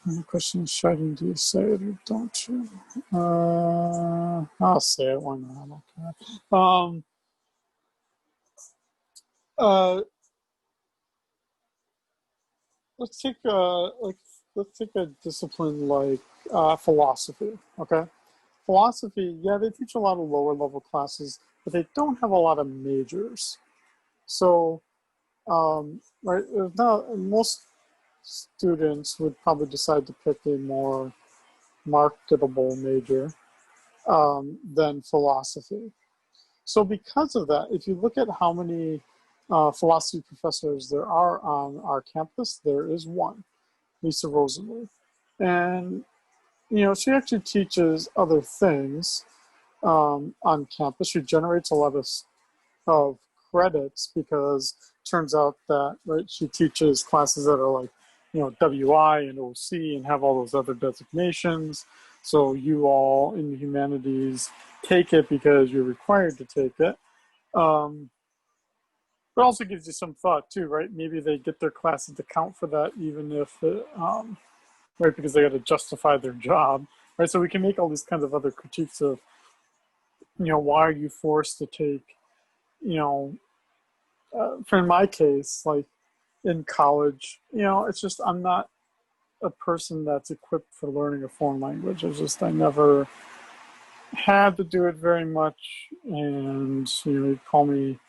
And the question is, Scheiding, do you say it or don't you? I'll say it, why not? I don't care. Let's take a discipline like philosophy. Okay, philosophy. Yeah, they teach a lot of lower level classes, but they don't have a lot of majors. So, right now, most students would probably decide to pick a more marketable major than philosophy. So because of that, if you look at how many philosophy professors there are on our campus, there is one, Lisa Rosenberg. And, she actually teaches other things on campus. She generates a lot of credits, because it turns out that, right, she teaches classes that are like, WI and OC and have all those other designations. So you all in the humanities take it because you're required to take it. But also gives you some thought too, right? Maybe they get their classes to count for that, even if, right, because they got to justify their job, right? So we can make all these kinds of other critiques of, why are you forced to take, for in my case, like in college, it's just, I'm not a person that's equipped for learning a foreign language. I never had to do it very much. And, you call me,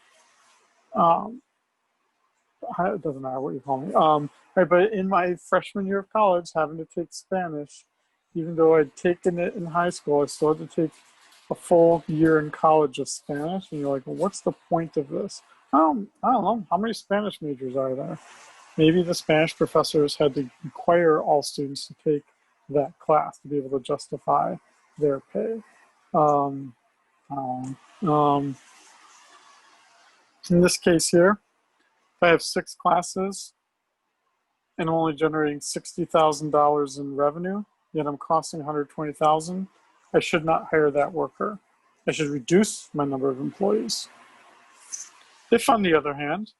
it doesn't matter what you call me. Right, but in my freshman year of college, having to take Spanish, even though I'd taken it in high school, I still had to take a full year in college of Spanish. And you're like, well, what's the point of this? I don't know. How many Spanish majors are there? Maybe the Spanish professors had to require all students to take that class to be able to justify their pay. In this case here, if I have 6 classes and I'm only generating $60,000 in revenue, yet I'm costing $120,000, I should not hire that worker. I should reduce my number of employees. If, on the other hand,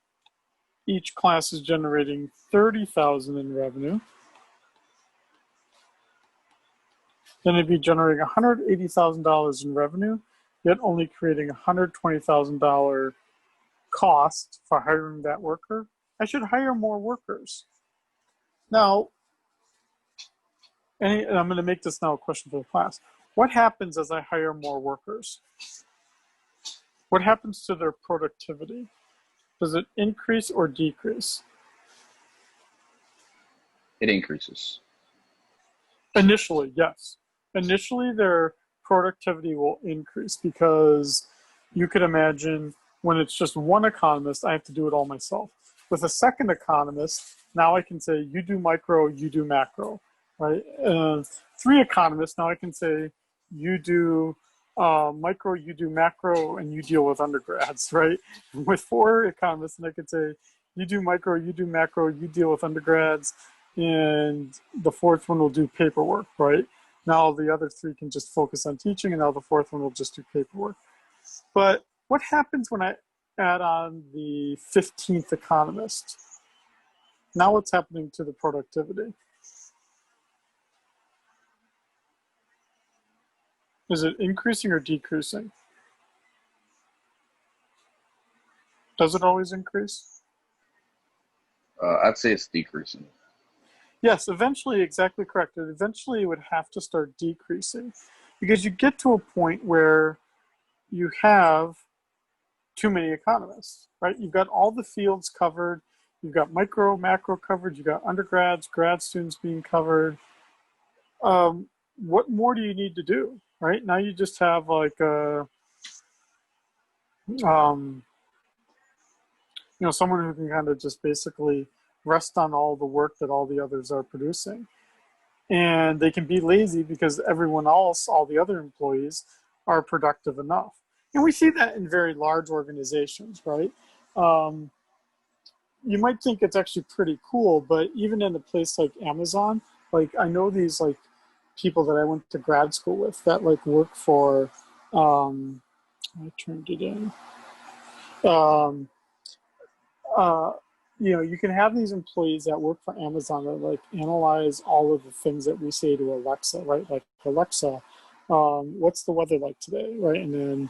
each class is generating $30,000 in revenue, then it'd be generating $180,000 in revenue, yet only creating $120,000 cost for hiring that worker. I should hire more workers. Now, and I'm going to make this now a question for the class. What happens as I hire more workers? What happens to their productivity? Does it increase or decrease? It increases. Initially, yes. Initially, their productivity will increase because you could imagine when it's just one economist, I have to do it all myself. With a second economist, now I can say, you do micro, you do macro, right? 3 economists, now I can say, you do micro, you do macro, and you deal with undergrads, right? With 4 economists, and I could say, you do micro, you do macro, you deal with undergrads, and the 4th one will do paperwork, right? Now the other 3 can just focus on teaching, and now the 4th one will just do paperwork. But what happens when I add on the 15th economist? Now what's happening to the productivity? Is it increasing or decreasing? Does it always increase? I'd say it's decreasing. Yes, eventually, exactly correct. Eventually, it would have to start decreasing because you get to a point where you have too many economists, right? You've got all the fields covered. You've got micro, macro covered. You've got undergrads, grad students being covered. What more do you need to do, right? Now you just have like someone who can kind of just basically rest on all the work that all the others are producing. And they can be lazy because everyone else, all the other employees, are productive enough. And we see that in very large organizations, right? You might think it's actually pretty cool, but even in a place like Amazon, like I know these like people that I went to grad school with that like work for, I turned it in. You can have these employees that work for Amazon that like analyze all of the things that we say to Alexa, right? Like, Alexa, what's the weather like today, right? And then,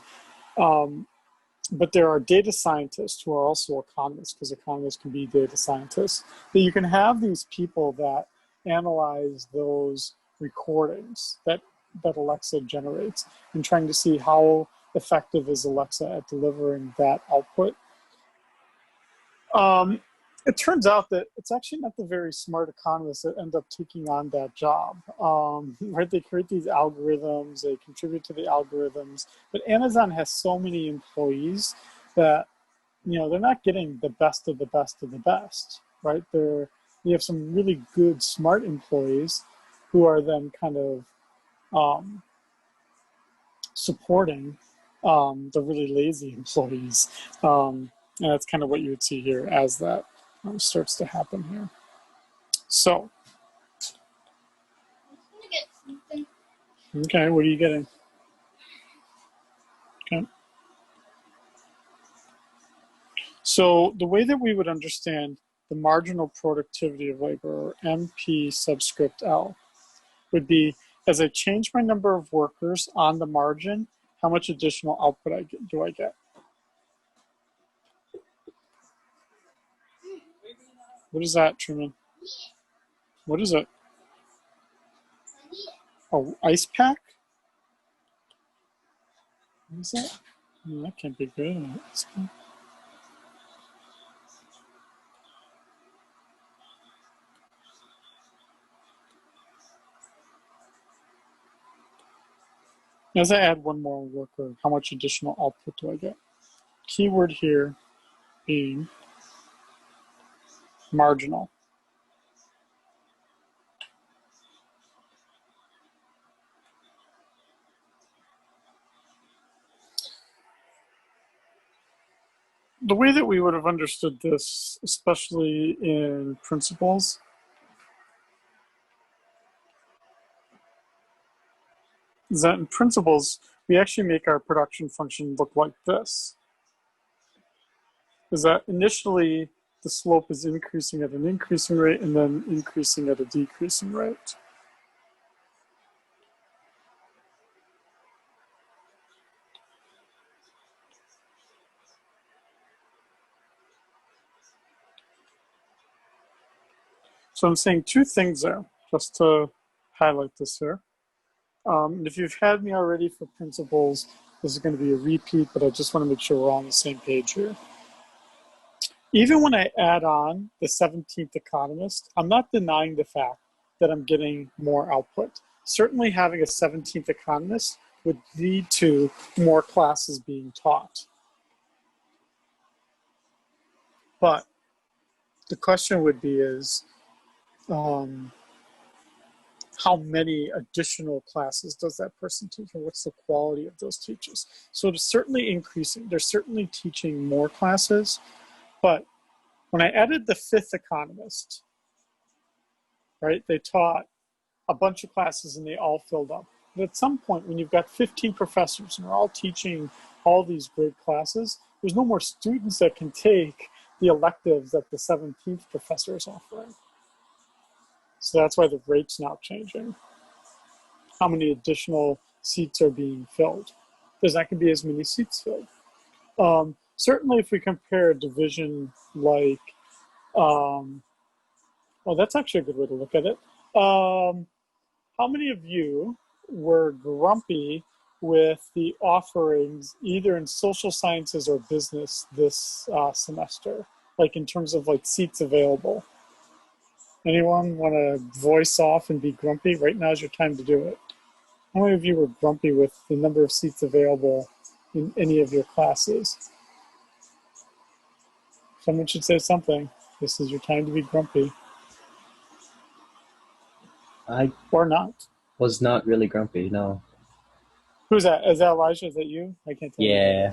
but there are data scientists who are also economists, because economists can be data scientists. That you can have these people that analyze those recordings that Alexa generates and trying to see how effective is Alexa at delivering that output. It turns out that it's actually not the very smart economists that end up taking on that job, right? They create these algorithms, they contribute to the algorithms, but Amazon has so many employees that, they're not getting the best of the best of the best, right? You have some really good, smart employees who are then kind of supporting the really lazy employees. And that's kind of what you would see here as that starts to happen here. So, okay, what are you getting? Okay. So the way that we would understand the marginal productivity of labor, or MP subscript L, would be as I change my number of workers on the margin, how much additional output do I get? What is that, Truman? What is it? Oh, ice pack? What is that? That can't be good. As I add one more worker, how much additional output do I get? Keyword here being marginal. The way that we would have understood this, especially in principles, is that in principles, we actually make our production function look like this. Is that initially the slope is increasing at an increasing rate and then increasing at a decreasing rate. So I'm saying two things there, just to highlight this here. And if you've had me already for principles, this is going to be a repeat, but I just want to make sure we're all on the same page here. Even when I add on the 17th economist, I'm not denying the fact that I'm getting more output. Certainly having a 17th economist would lead to more classes being taught. But the question would be is, how many additional classes does that person teach, and what's the quality of those teachers? So it's certainly increasing. They're certainly teaching more classes, but when I added the 5th economist, right, they taught a bunch of classes and they all filled up. But at some point, when you've got 15 professors and they're all teaching all these great classes, there's no more students that can take the electives that the 17th professor is offering. So that's why the rate's now changing. How many additional seats are being filled? There's not going to be as many seats filled. Certainly if we compare a division like, well, that's actually a good way to look at it. How many of you were grumpy with the offerings either in social sciences or business this semester, like in terms of like seats available? Anyone want to voice off and be grumpy? Right now is your time to do it. How many of you were grumpy with the number of seats available in any of your classes? Someone should say something. This is your time to be grumpy. I Or not. was not really grumpy, no. Who's that? Is that Elijah? Is that you? I can't tell. Yeah.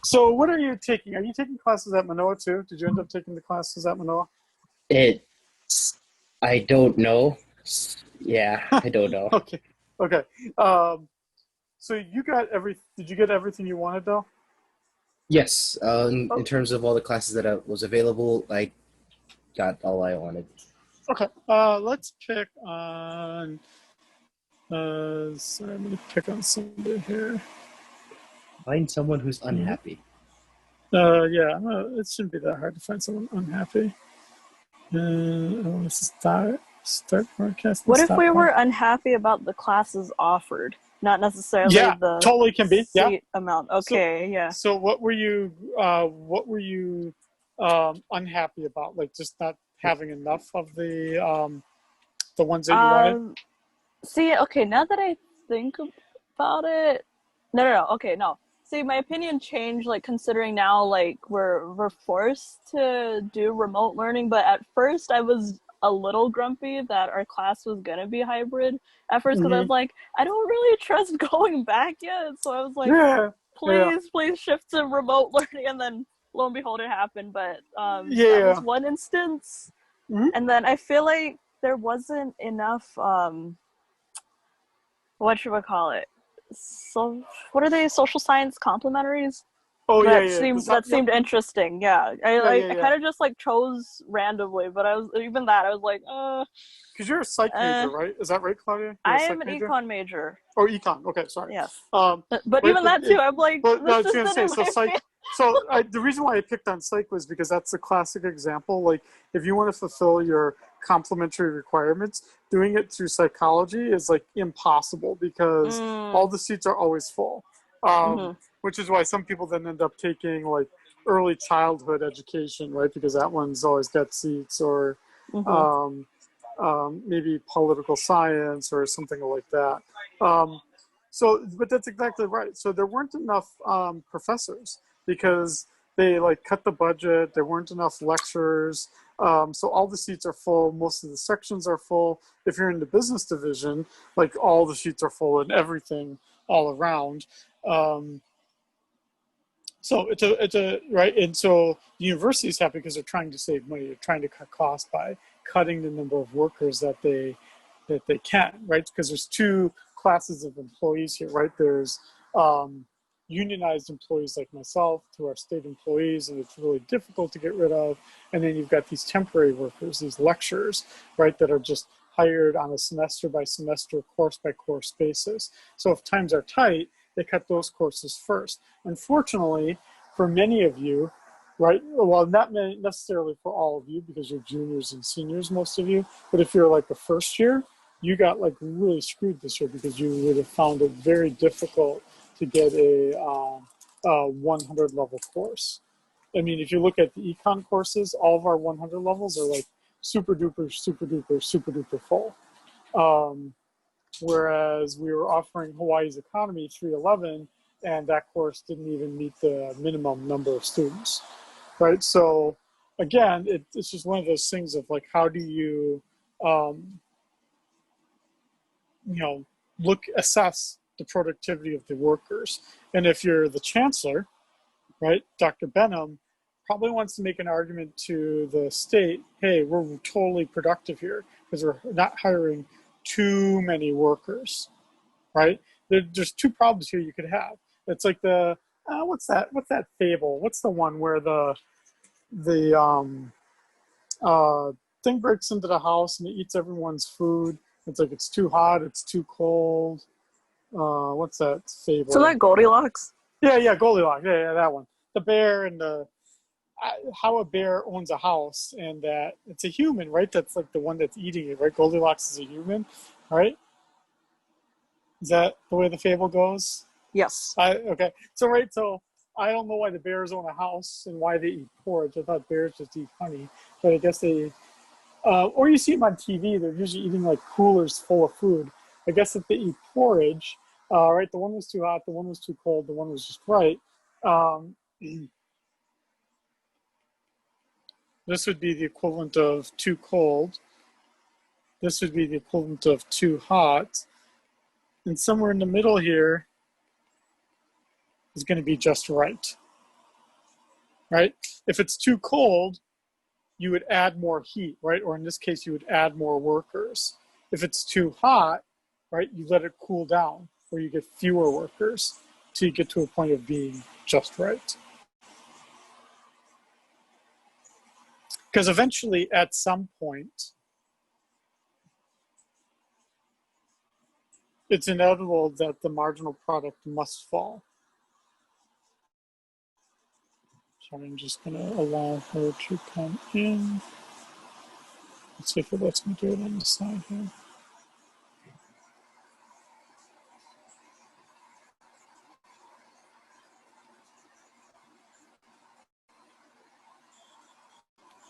So what are you taking? Are you taking classes at Manoa too? Did you end up taking the classes at Manoa? I don't know. Yeah, I don't know. Okay. Okay. So you got did you get everything you wanted though? Yes, in terms of all the classes that was available, I got all I wanted. Okay. Let's pick on, sorry, I'm going to pick on somebody here. Find someone who's unhappy. Yeah, it shouldn't be that hard to find someone unhappy. I want to start broadcasting. What if we were unhappy about the classes offered, not necessarily the totally can be. seat amount? Okay, yeah. So what were you unhappy about? Like just not having enough of the ones that you wanted? See, okay, now that I think about it, no. Okay, no. See, my opinion changed, like, considering now, like, we're forced to do remote learning, but at first I was a little grumpy that our class was gonna be hybrid at first, because I was like, I don't really trust going back yet, so I was like, please shift to remote learning, and then lo and behold, it happened, but that was one instance, and then I feel like there wasn't enough, what should we call it? So what are they? Social science complementaries? Oh that seemed interesting. Yeah, I kind of just like chose randomly, but I was like, because you're a psych major, right? Is that right, Claudia? I am an econ major. Oh, econ. Okay, sorry. Yes. But even that too, I'm like, this just didn't so psych. So the reason why I picked on psych was because that's a classic example. Like, if you want to fulfill your complementary requirements, doing it through psychology is like impossible because all the seats are always full. Which is why some people then end up taking like early childhood education, right? Because that one's always got seats, or maybe political science or something like that. But that's exactly right. So there weren't enough professors because they like cut the budget. There weren't enough lecturers. So all the seats are full. Most of the sections are full. If you're in the business division, like all the seats are full and everything all around. So it's a right, and so the university is happy because they're trying to save money. They're trying to cut costs by cutting the number of workers that they can, right? Because there's two classes of employees here, right? There's unionized employees like myself who are state employees, and it's really difficult to get rid of. And then you've got these temporary workers, these lecturers, right, that are just hired on a semester by semester, course by course basis. So if times are tight, they cut those courses first. Unfortunately, for many of you, right? Well, not necessarily for all of you because you're juniors and seniors, most of you. But if you're like a first year, you got like really screwed this year because you would have found it very difficult to get a 100 level course. I mean, if you look at the econ courses, all of our 100 levels are like super duper, super duper, super duper full. Whereas we were offering Hawaii's Economy 311, and that course didn't even meet the minimum number of students, right? So again, it's just one of those things of like, how do you, assess the productivity of the workers? And if you're the chancellor, right, Dr. Benham probably wants to make an argument to the state, hey, we're totally productive here because we're not hiring too many workers, right? There's two problems here you could have. It's like what's that fable? What's the one where the thing breaks into the house and it eats everyone's food? It's like it's too hot, it's too cold. What's that fable? So that Goldilocks? Yeah, Goldilocks. Yeah, that one. The bear and how a bear owns a house and that it's a human, right? That's like the one that's eating it, right? Goldilocks is a human, right? Is that the way the fable goes? Yes. Okay. So I don't know why the bears own a house and why they eat porridge. I thought bears just eat honey, but I guess they, or you see them on TV, they're usually eating like coolers full of food. I guess if they eat porridge, right, the one was too hot, the one was too cold, the one was just right. This would be the equivalent of too cold. This would be the equivalent of too hot. And somewhere in the middle here is going to be just right. Right? If it's too cold, you would add more heat, right? Or in this case, you would add more workers. If it's too hot, right, you let it cool down, or you get fewer workers till you get to a point of being just right. Because eventually, at some point, it's inevitable that the marginal product must fall. So I'm just going to allow her to come in. Let's see if it lets me do it on the side here.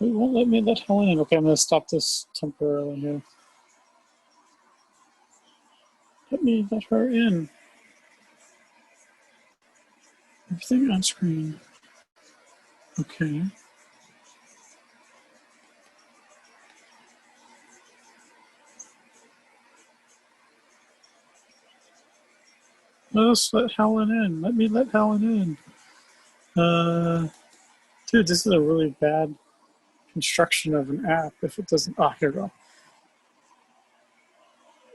It won't let me let Helen in. Okay, I'm going to stop this temporarily here. Let me let her in. Everything on screen. Okay. Let's let Helen in. Let me let Helen in. Dude, this is a really bad construction of an app. If it doesn't, here we go.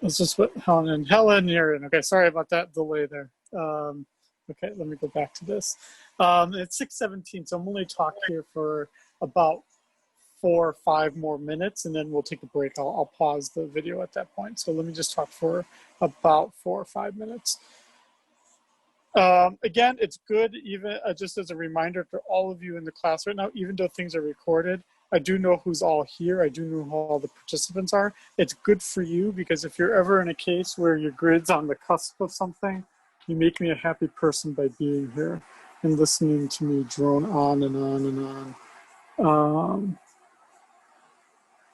Let's just put Helen in. Helen, you're in. Okay, sorry about that delay there. Okay, let me go back to this. It's 6:17, so I'm only talking here for about 4 or 5 more minutes, and then we'll take a break. I'll pause the video at that point. So let me just talk for about 4 or 5 minutes. Again, it's good, even just as a reminder to all of you in the class right now, even though things are recorded, I do know who's all here. I do know who all the participants are. It's good for you because if you're ever in a case where your grid's on the cusp of something, you make me a happy person by being here and listening to me drone on and on and on.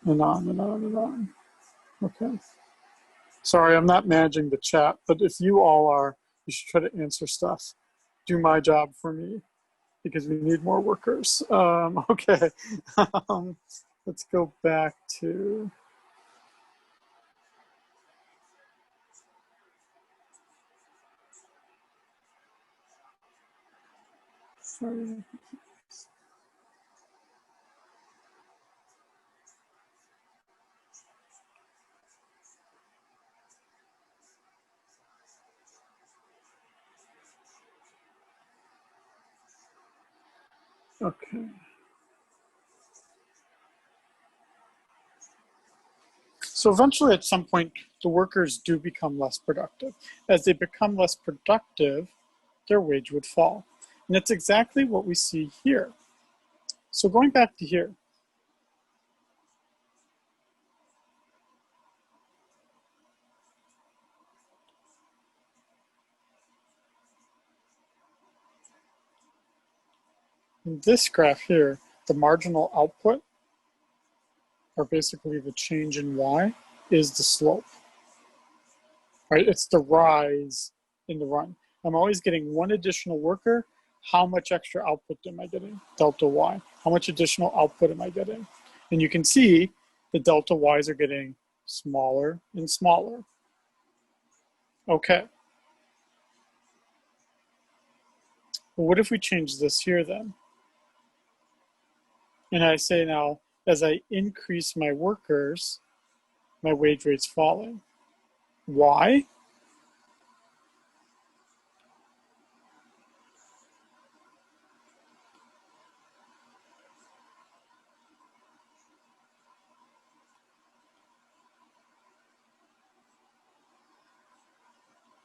And on and on and on. Okay. Sorry, I'm not managing the chat, but if you all are, you should try to answer stuff. Do my job for me because we need more workers. Okay. Let's go back to. Sorry. Okay. So eventually at some point, the workers do become less productive. As they become less productive, their wage would fall. And that's exactly what we see here. So going back to here, in this graph here, the marginal output, or basically the change in y, is the slope, right? It's the rise in the run. I'm always getting one additional worker. How much extra output am I getting? Delta y. How much additional output am I getting? And you can see the delta y's are getting smaller and smaller. Okay. Well, what if we change this here then? And I say now, as I increase my workers, my wage rate's falling. Why?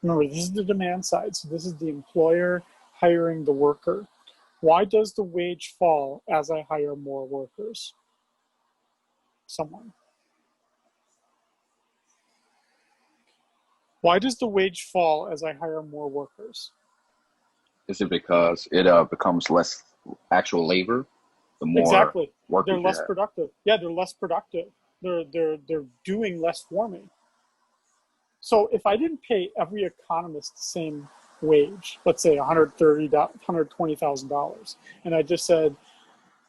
Remember, this is the demand side. So this is the employer hiring the worker. Why does the wage fall as I hire more workers? Someone. Why does the wage fall as I hire more workers? Is it because it becomes less actual labor the more Exactly. workers They're you less have? productive. Yeah, they're less productive. They're doing less for me. So if I didn't pay every economist the same wage, let's say $120,000, and I just said,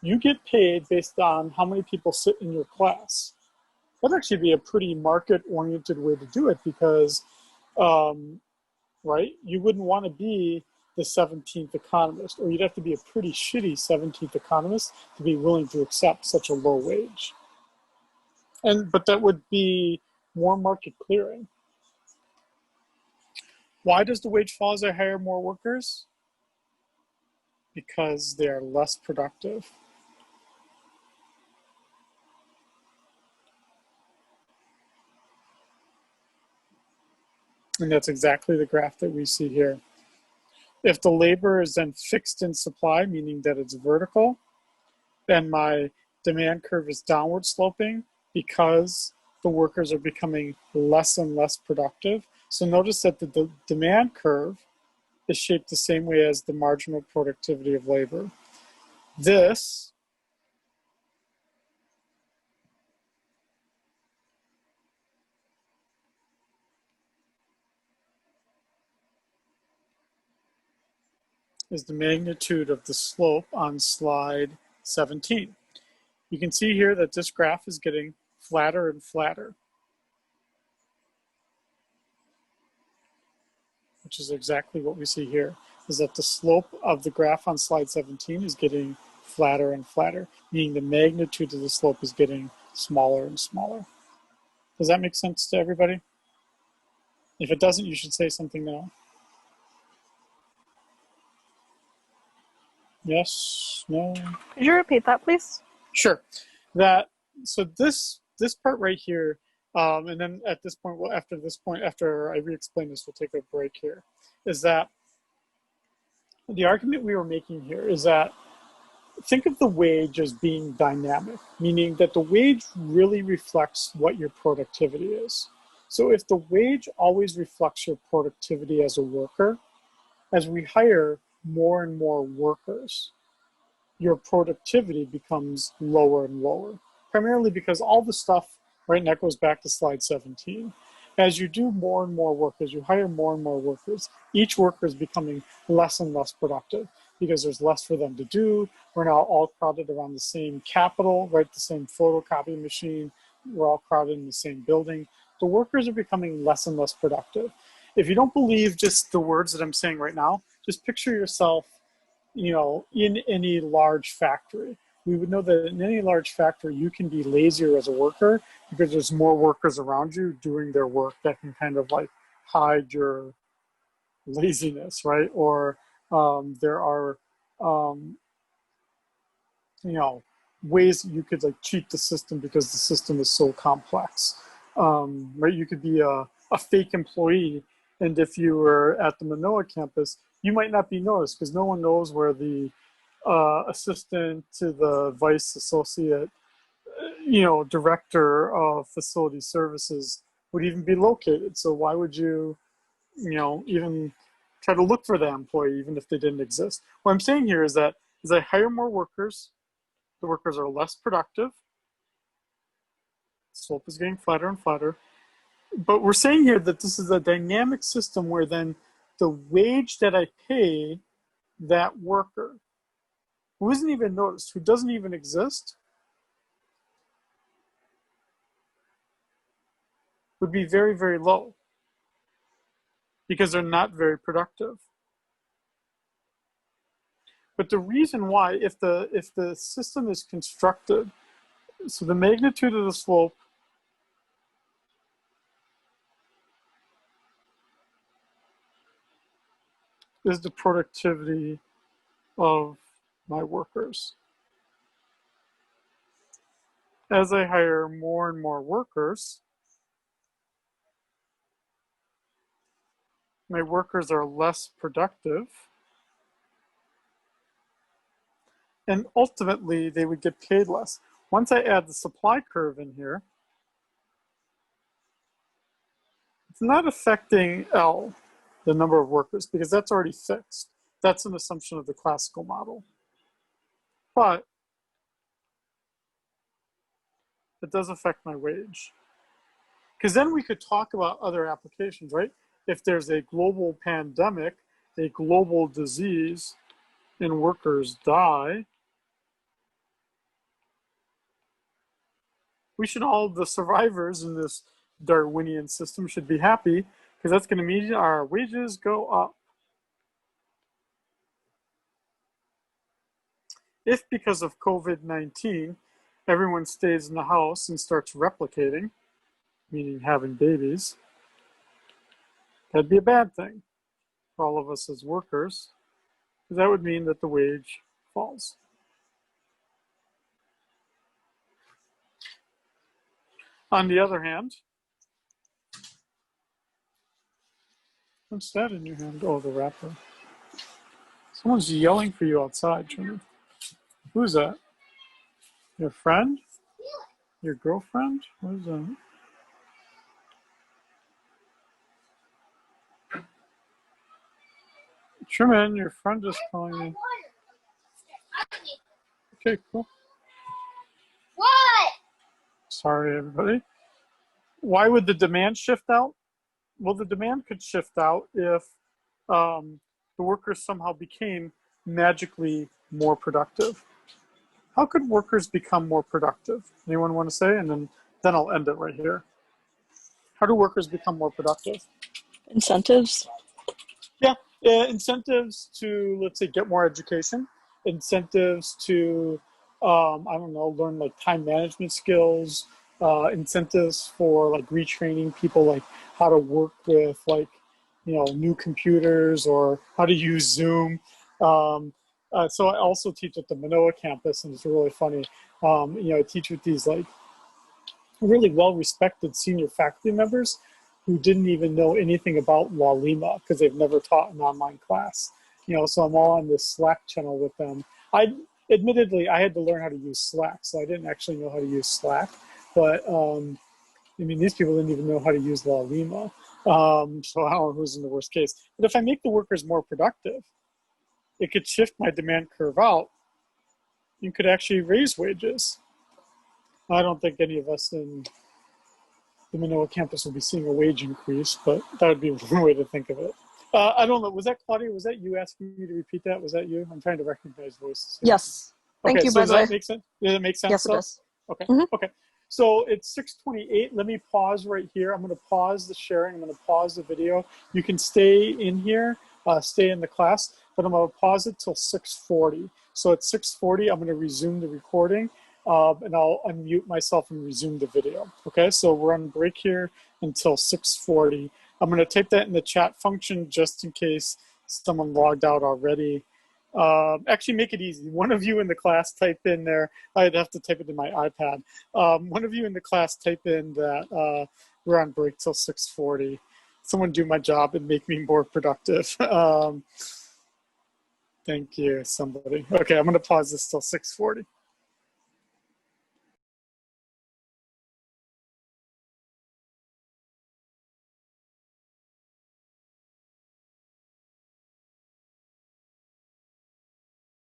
you get paid based on how many people sit in your class, that'd actually be a pretty market-oriented way to do it because, right, you wouldn't want to be the 17th economist, or you'd have to be a pretty shitty 17th economist to be willing to accept such a low wage. But that would be more market clearing. Why does the wage fall as I hire more workers? Because they are less productive. And that's exactly the graph that we see here. If the labor is then fixed in supply, meaning that it's vertical, then my demand curve is downward sloping because the workers are becoming less and less productive. So notice that the demand curve is shaped the same way as the marginal productivity of labor. This is the magnitude of the slope on slide 17. You can see here that this graph is getting flatter and flatter, which is exactly what we see here, is that the slope of the graph on slide 17 is getting flatter and flatter, meaning the magnitude of the slope is getting smaller and smaller. Does that make sense to everybody? If it doesn't, you should say something now. Yes, no? Could you repeat that, please? Sure. So this part right here, and then at this point, well, after I re-explain this, we'll take a break here, is that the argument we were making here is that think of the wage as being dynamic, meaning that the wage really reflects what your productivity is. So if the wage always reflects your productivity as a worker, as we hire more and more workers, your productivity becomes lower and lower, primarily because all the stuff, right, and that goes back to slide 17. As you do more and more work, as you hire more and more workers, each worker is becoming less and less productive because there's less for them to do. We're now all crowded around the same capital, right, the same photocopy machine. We're all crowded in the same building. The workers are becoming less and less productive. If you don't believe just the words that I'm saying right now, just picture yourself, in any large factory. We would know that in any large factory, you can be lazier as a worker because there's more workers around you doing their work that can kind of like hide your laziness, right? Or there are, ways that you could like cheat the system because the system is so complex, right? You could be a fake employee, and if you were at the Manoa campus, you might not be noticed because no one knows where the assistant to the vice associate, director of facility services would even be located. So why would you, even try to look for that employee, even if they didn't exist? What I'm saying here is that as I hire more workers, the workers are less productive. The slope is getting flatter and flatter. But we're saying here that this is a dynamic system where then the wage that I pay that worker, who isn't even noticed, who doesn't even exist, would be very, very low because they're not very productive. But the reason why, if the system is constructed, so the magnitude of the slope is the productivity of my workers. As I hire more and more workers, my workers are less productive, and ultimately they would get paid less. Once I add the supply curve in here, it's not affecting L, the number of workers, because that's already fixed. That's an assumption of the classical model. But it does affect my wage. Because then we could talk about other applications, right? If there's a global pandemic, a global disease, and workers die, we should all, the survivors in this Darwinian system, should be happy, because that's going to mean our wages go up. If because of COVID-19, everyone stays in the house and starts replicating, meaning having babies, that'd be a bad thing for all of us as workers, because that would mean that the wage falls. On the other hand, what's that in your hand? Oh, the wrapper. Someone's yelling for you outside, Trinity. Who's that? Your friend? Your girlfriend? What is that? Truman, your friend is calling you. Okay, cool. What? Sorry, everybody. Why would the demand shift out? Well, the demand could shift out if the workers somehow became magically more productive. How could workers become more productive? Anyone want to say? And then I'll end it right here. How do workers become more productive? Incentives. Yeah, incentives to, let's say, get more education, incentives to, I don't know, learn like time management skills, incentives for like retraining people, like how to work with like, new computers or how to use Zoom. So I also teach at the Manoa campus, and it's really funny. I teach with these like really well-respected senior faculty members who didn't even know anything about La Lima because they've never taught an online class. So I'm all on this Slack channel with them. Admittedly, I had to learn how to use Slack, so I didn't actually know how to use Slack. But these people didn't even know how to use La Lima. So I don't know who's in the worst case. But if I make the workers more productive, it could shift my demand curve out and could actually raise wages. I don't think any of us in the Manoa campus will be seeing a wage increase, but that would be one way to think of it. I don't know. Was that Claudia? Was that you asking me to repeat that? Was that you? I'm trying to recognize voices here. Yes. Thank you, so by the way. Does that make sense? Does that make sense? Yes, it does. Okay. Mhm. Okay. So it's 6:28. Let me pause right here. I'm going to pause the sharing. I'm going to pause the video. You can stay in here, stay in the class, but I'm going to pause it till 6:40. So at 6:40, I'm going to resume the recording, and I'll unmute myself and resume the video. Okay, so we're on break here until 6:40. I'm going to type that in the chat function just in case someone logged out already. Actually, make it easy. One of you in the class type in there. I'd have to type it in my iPad. One of you in the class type in that we're on break till 6:40. Someone do my job and make me more productive. Thank you, somebody. Okay, I'm going to pause this till 6:40.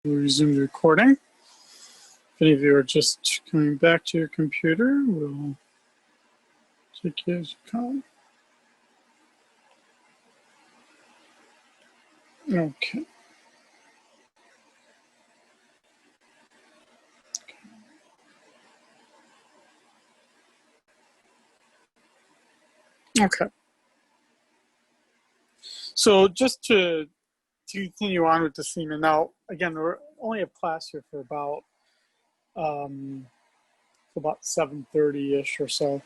We'll resume the recording. If any of you are just coming back to your computer, we'll take you as you come. Okay. Okay. So just to continue on with this theme, and now again, we're only have class here for about 7:30-ish or so.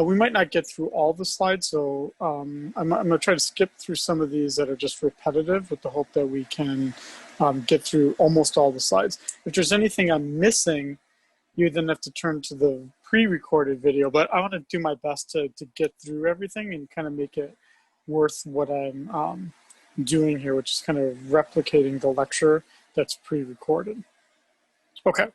We might not get through all the slides, so I'm going to try to skip through some of these that are just repetitive with the hope that we can get through almost all the slides. If there's anything I'm missing, you then have to turn to the pre-recorded video, but I want to do my best to get through everything and kind of make it worth what I'm doing here, which is kind of replicating the lecture that's pre-recorded. Okay.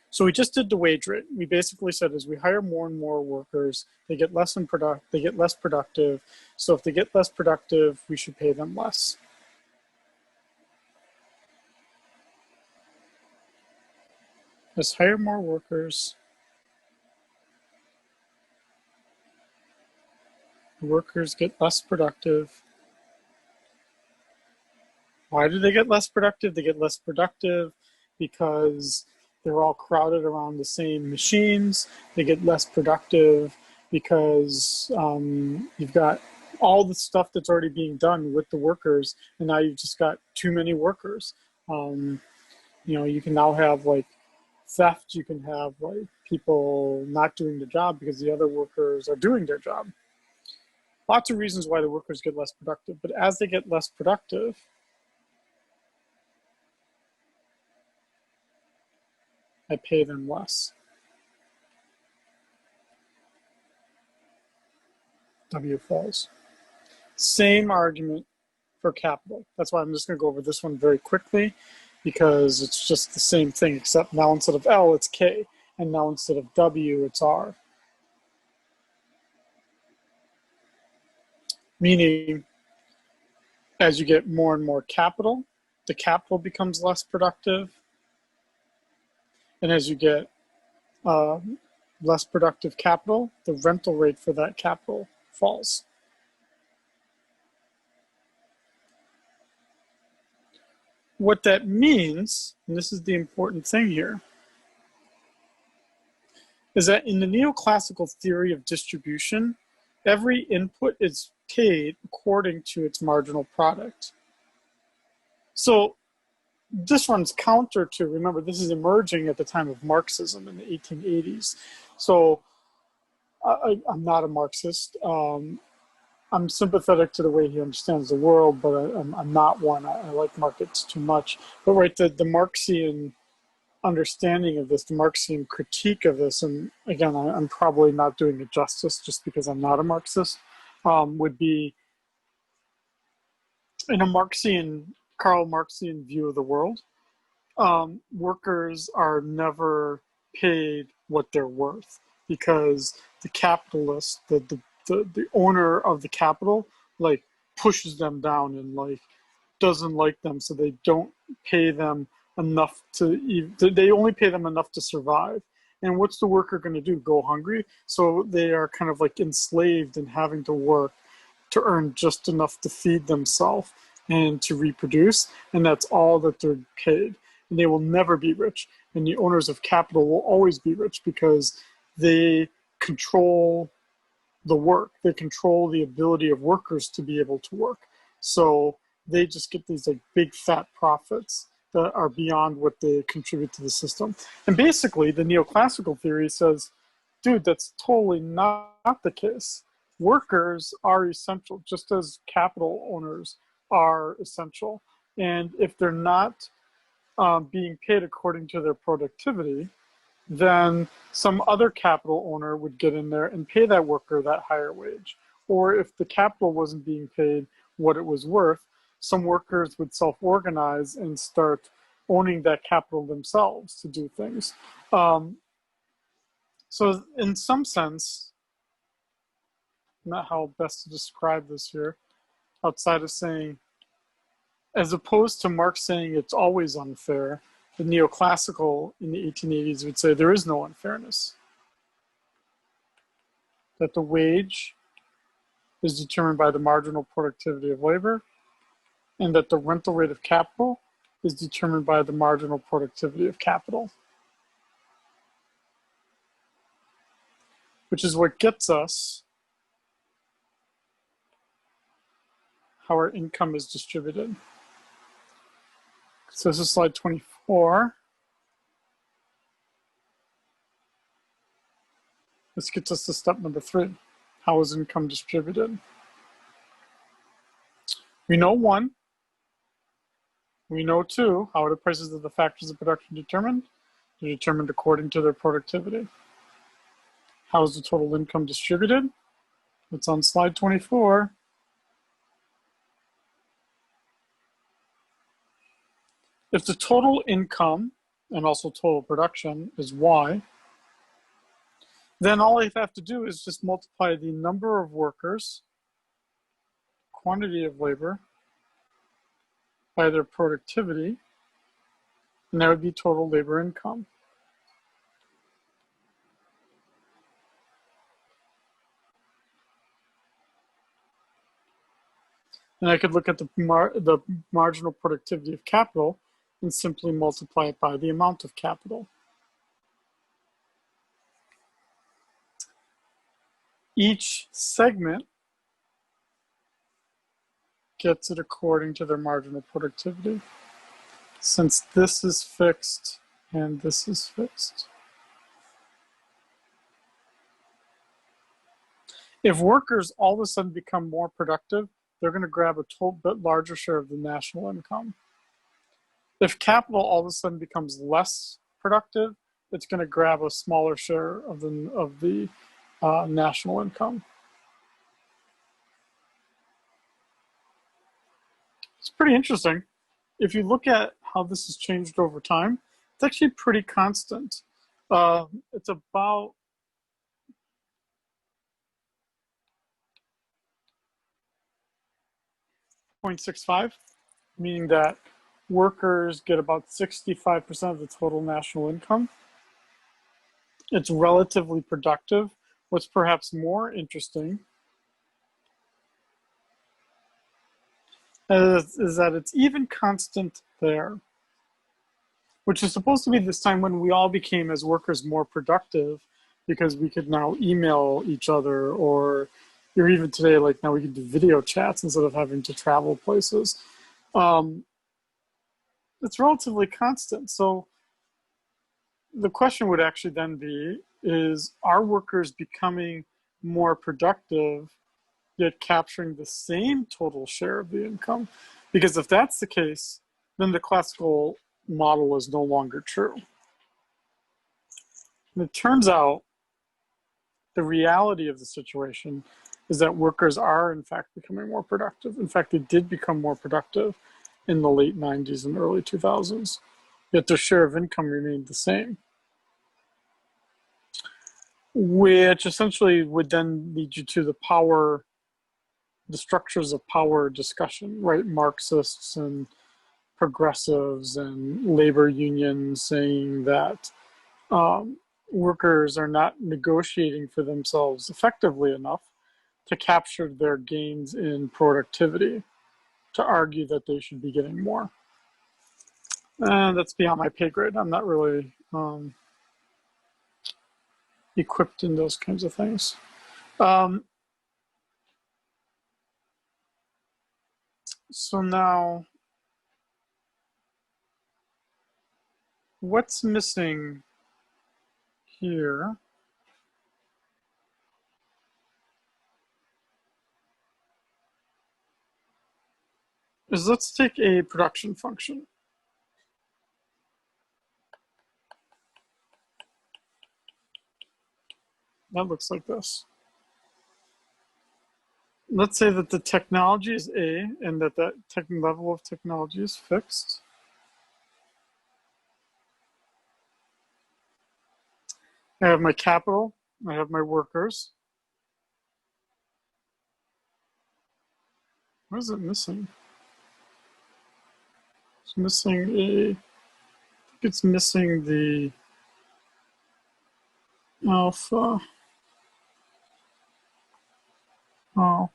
So we just did the wage rate. We basically said as we hire more and more workers, they get less productive. So if they get less productive, we should pay them less. Let's hire more workers. Workers get less productive. Why do they get less productive? They get less productive because they're all crowded around the same machines. They get less productive because you've got all the stuff that's already being done with the workers, and now you've just got too many workers. You know, you can now have like theft. You can have like people not doing the job because the other workers are doing their job. Lots of reasons why the workers get less productive, but as they get less productive, I pay them less. W falls. Same argument for capital. That's why I'm just going to go over this one very quickly because it's just the same thing, except now instead of L, it's K, and now instead of W, it's R. Meaning, as you get more and more capital, the capital becomes less productive. And as you get less productive capital, the rental rate for that capital falls. What that means, and this is the important thing here, is that in the neoclassical theory of distribution, every input is paid according to its marginal product. So this runs counter to, remember, this is emerging at the time of Marxism in the 1880s. So I'm not a Marxist. I'm sympathetic to the way he understands the world, but I'm not one. I like markets too much. But right, the Marxian understanding of this, the Marxian critique of this, and again, I'm probably not doing it justice just because I'm not a Marxist, would be in a Karl Marxian view of the world, workers are never paid what they're worth because the capitalist, the owner of the capital, like pushes them down and like doesn't like them, so they don't pay them enough they only pay them enough to survive. And what's the worker going to do? Go hungry? So they are kind of like enslaved and having to work to earn just enough to feed themselves and to reproduce, and that's all that they're paid. And they will never be rich. And the owners of capital will always be rich because they control the work. They control the ability of workers to be able to work. So they just get these like big fat profits that are beyond what they contribute to the system. And basically the neoclassical theory says, dude, that's totally not the case. Workers are essential, just as capital owners are essential. And if they're not being paid according to their productivity, then some other capital owner would get in there and pay that worker that higher wage. Or if the capital wasn't being paid what it was worth, some workers would self-organize and start owning that capital themselves to do things. So in some sense, not how best to describe this here, outside of saying, as opposed to Marx saying it's always unfair, the neoclassical in the 1880s would say there is no unfairness. That the wage is determined by the marginal productivity of labor, and that the rental rate of capital is determined by the marginal productivity of capital. Which is what gets us how our income is distributed. So this is slide 24. This gets us to step number 3. How is income distributed? We know 1. We know 2. How are the prices of the factors of production determined? They're determined according to their productivity. How is the total income distributed? It's on slide 24. If the total income and also total production is Y, then all I have to do is just multiply the number of workers, quantity of labor, by their productivity, and that would be total labor income. And I could look at the marginal productivity of capital and simply multiply it by the amount of capital. Each segment gets it according to their marginal productivity. Since this is fixed and this is fixed. If workers all of a sudden become more productive, they're going to grab a total bit larger share of the national income. If capital all of a sudden becomes less productive, it's going to grab a smaller share of the national income. It's pretty interesting. If you look at how this has changed over time, it's actually pretty constant. It's about 0.65, meaning that workers get about 65% of the total national income. It's relatively productive. What's perhaps more interesting is that it's even constant there, which is supposed to be this time when we all became as workers more productive because we could now email each other, or even today, like now we can do video chats instead of having to travel places. It's relatively constant. So the question would actually then be, are workers becoming more productive yet capturing the same total share of the income? Because if that's the case, then the classical model is no longer true. And it turns out the reality of the situation is that workers are in fact becoming more productive. In fact, they did become more productive in the late 90s and early 2000s, yet their share of income remained the same, which essentially would then lead you to the structures of power discussion, right? Marxists and progressives and labor unions saying that workers are not negotiating for themselves effectively enough to capture their gains in productivity, to argue that they should be getting more. And that's beyond my pay grade. I'm not really equipped in those kinds of things. So now, what's missing here is, let's take a production function. That looks like this. let's say that the technology is A and that level of technology is fixed. I have my capital, I have my workers. What is it missing? It's missing I think it's missing the alpha. Oh.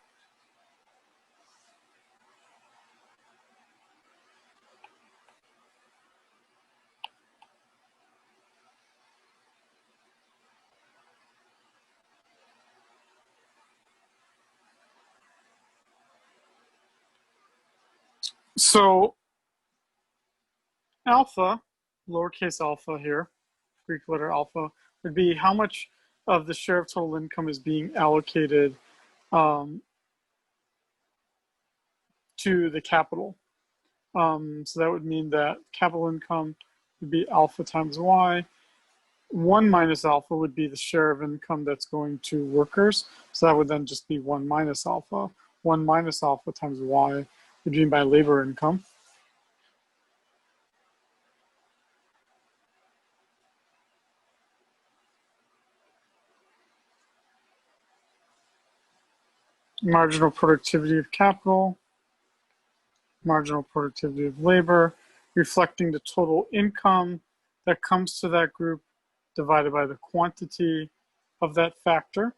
So alpha, lowercase alpha here, Greek letter alpha, would be how much of the share of total income is being allocated to the capital. So that would mean that capital income would be alpha times y. 1 minus alpha would be the share of income that's going to workers. So that would then just be 1 minus alpha. 1 minus alpha times y would be my labor income. Marginal productivity of capital, marginal productivity of labor, reflecting the total income that comes to that group divided by the quantity of that factor.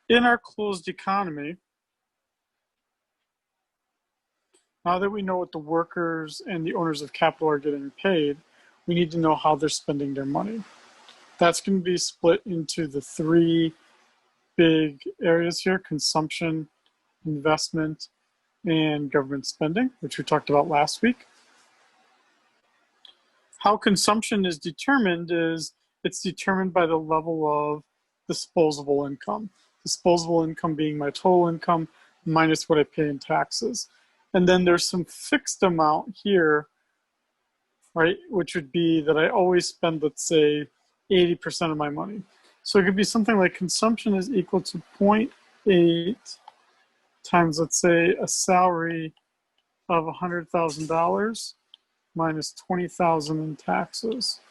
In our closed economy, now that we know what the workers and the owners of capital are getting paid, we need to know how they're spending their money. That's going to be split into the 3 big areas here: consumption, investment, and government spending, which we talked about last week. How consumption is determined is it's determined by the level of disposable income. Disposable income being my total income minus what I pay in taxes. And then there's some fixed amount here, right, which would be that I always spend, let's say, 80% of my money. So it could be something like consumption is equal to 0.8 times, let's say, a salary of $100,000 minus 20,000 in taxes.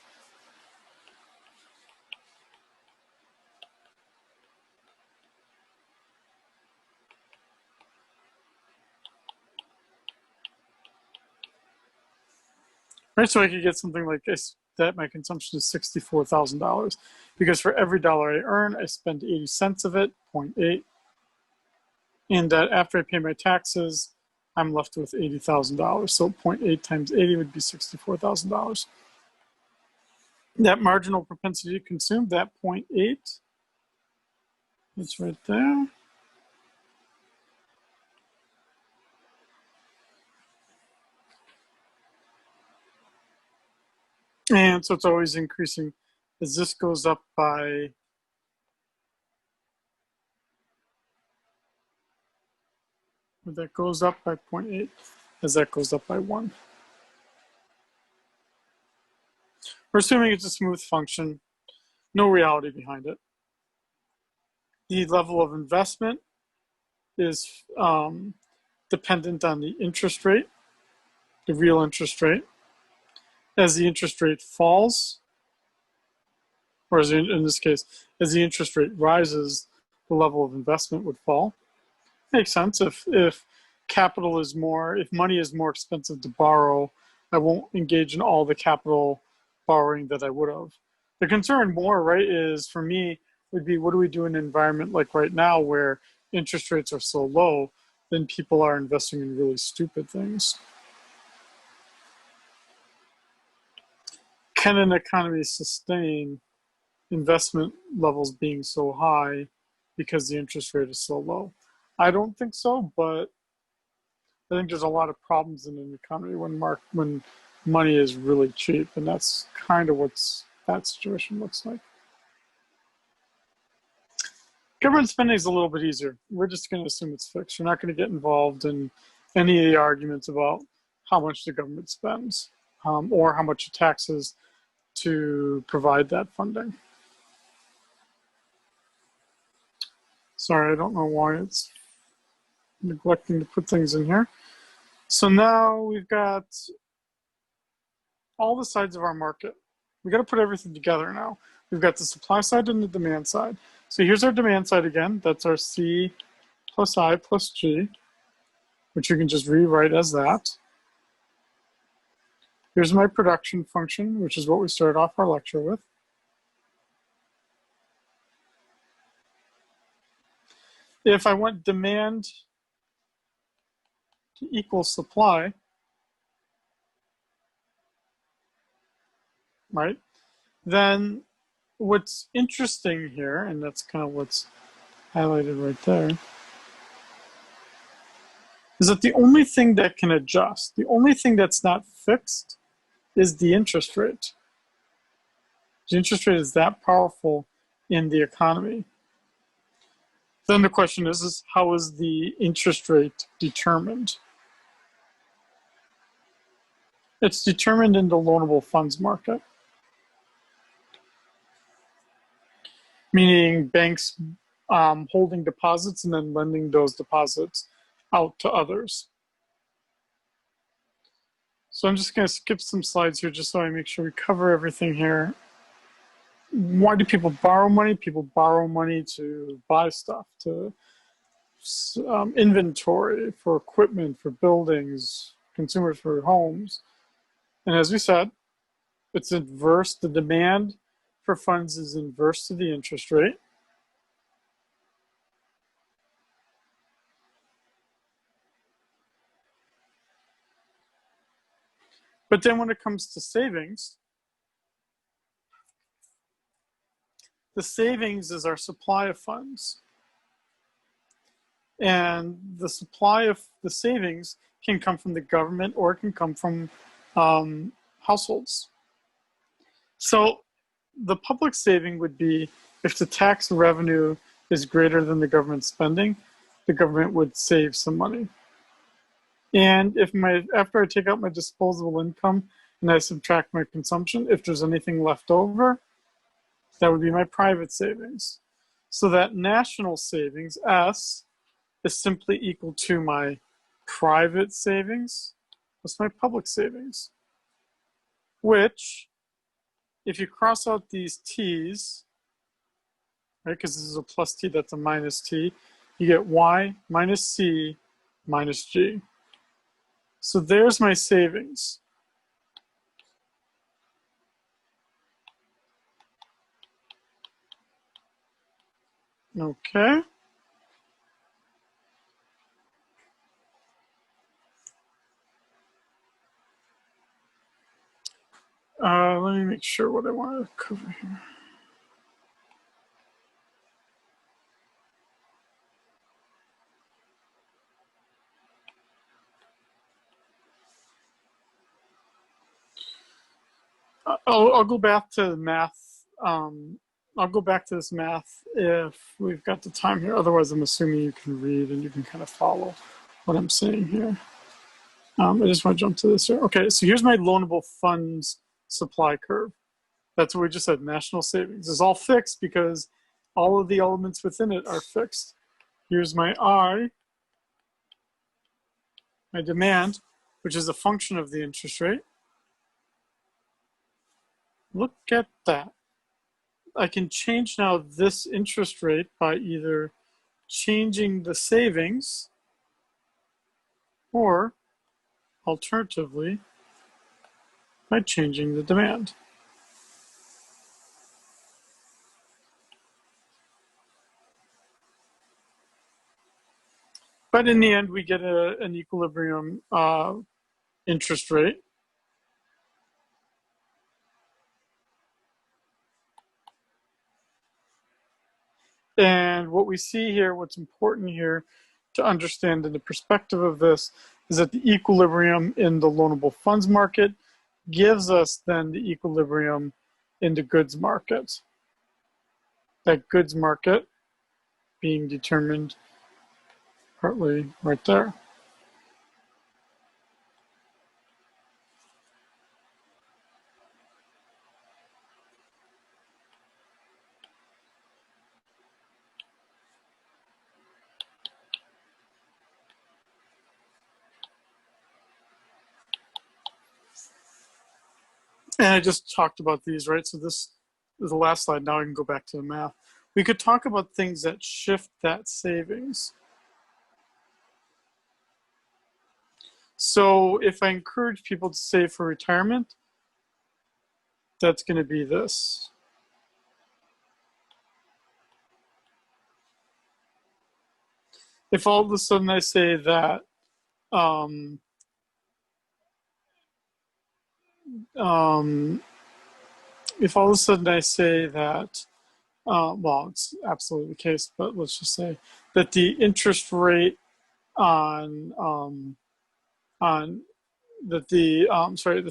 Right, so I could get something like this, that my consumption is $64,000 because for every dollar I earn, I spend 80 cents of it, 0.8, and that after I pay my taxes, I'm left with $80,000. So 0.8 times 80 would be $64,000. That marginal propensity to consume, that 0.8, it's right there. And so it's always increasing as this goes up by that goes up by 0.8 as that goes up by 1. We're assuming it's a smooth function, no reality behind it. The level of investment is dependent on the interest rate, the real interest rate. As the interest rate falls, or as in this case, as the interest rate rises, the level of investment would fall. Makes sense. If capital is more, if money is more expensive to borrow, I won't engage in all the capital borrowing that I would have. The concern more, right, is for me would be what do we do in an environment like right now where interest rates are so low, then people are investing in really stupid things. Can an economy sustain investment levels being so high because the interest rate is so low? I don't think so, but I think there's a lot of problems in an economy when money is really cheap, and that's kind of what that situation looks like. Government spending is a little bit easier. We're just going to assume it's fixed. We're not going to get involved in any of the arguments about how much the government spends or how much it taxes to provide that funding. Sorry, I don't know why it's neglecting to put things in here. So now we've got all the sides of our market. We got to put everything together now. We've got the supply side and the demand side. So here's our demand side again. That's our C plus I plus G, which you can just rewrite as that. Here's my production function, which is what we started off our lecture with. If I want demand to equal supply, right, then what's interesting here, and that's kind of what's highlighted right there, is that the only thing that can adjust, the only thing that's not fixed is the interest rate. The interest rate is that powerful in the economy. Then the question is how is the interest rate determined? It's determined in the loanable funds market, meaning banks holding deposits and then lending those deposits out to others. So I'm just going to skip some slides here just so I make sure we cover everything here. Why do people borrow money? People borrow money to buy stuff, to inventory, for equipment, for buildings, consumers for homes. And as we said, it's inverse. The demand for funds is inverse to the interest rate. But then when it comes to savings, the savings is our supply of funds. And the supply of the savings can come from the government or it can come from households. So the public saving would be if the tax revenue is greater than the government spending, the government would save some money. And if after I take out my disposable income and I subtract my consumption, if there's anything left over, that would be my private savings. So that national savings, S, is simply equal to my private savings plus my public savings, which, if you cross out these T's, right, because this is a plus T, that's a minus T, you get Y minus C minus G. So there's my savings. Okay. Let me make sure what I want to cover here. I'll go back to math. I'll go back to this math if we've got the time here. Otherwise, I'm assuming you can read and you can kind of follow what I'm saying here. I just want to jump to this here. Okay, so here's my loanable funds supply curve. That's what we just said, national savings. It's all fixed because all of the elements within it are fixed. Here's my I, my demand, which is a function of the interest rate. Look at that. I can change now this interest rate by either changing the savings or alternatively by changing the demand. But in the end, we get an equilibrium interest rate. And what we see here, what's important here to understand in the perspective of this, is that the equilibrium in the loanable funds market gives us then the equilibrium in the goods market. That goods market being determined partly right there. And I just talked about these, right? So this is the last slide. Now I can go back to the math. We could talk about things that shift that savings. So if I encourage people to save for retirement, that's going to be this. If all of a sudden I say that if all of a sudden I say that, well, it's absolutely the case, but let's just say that the interest rate on the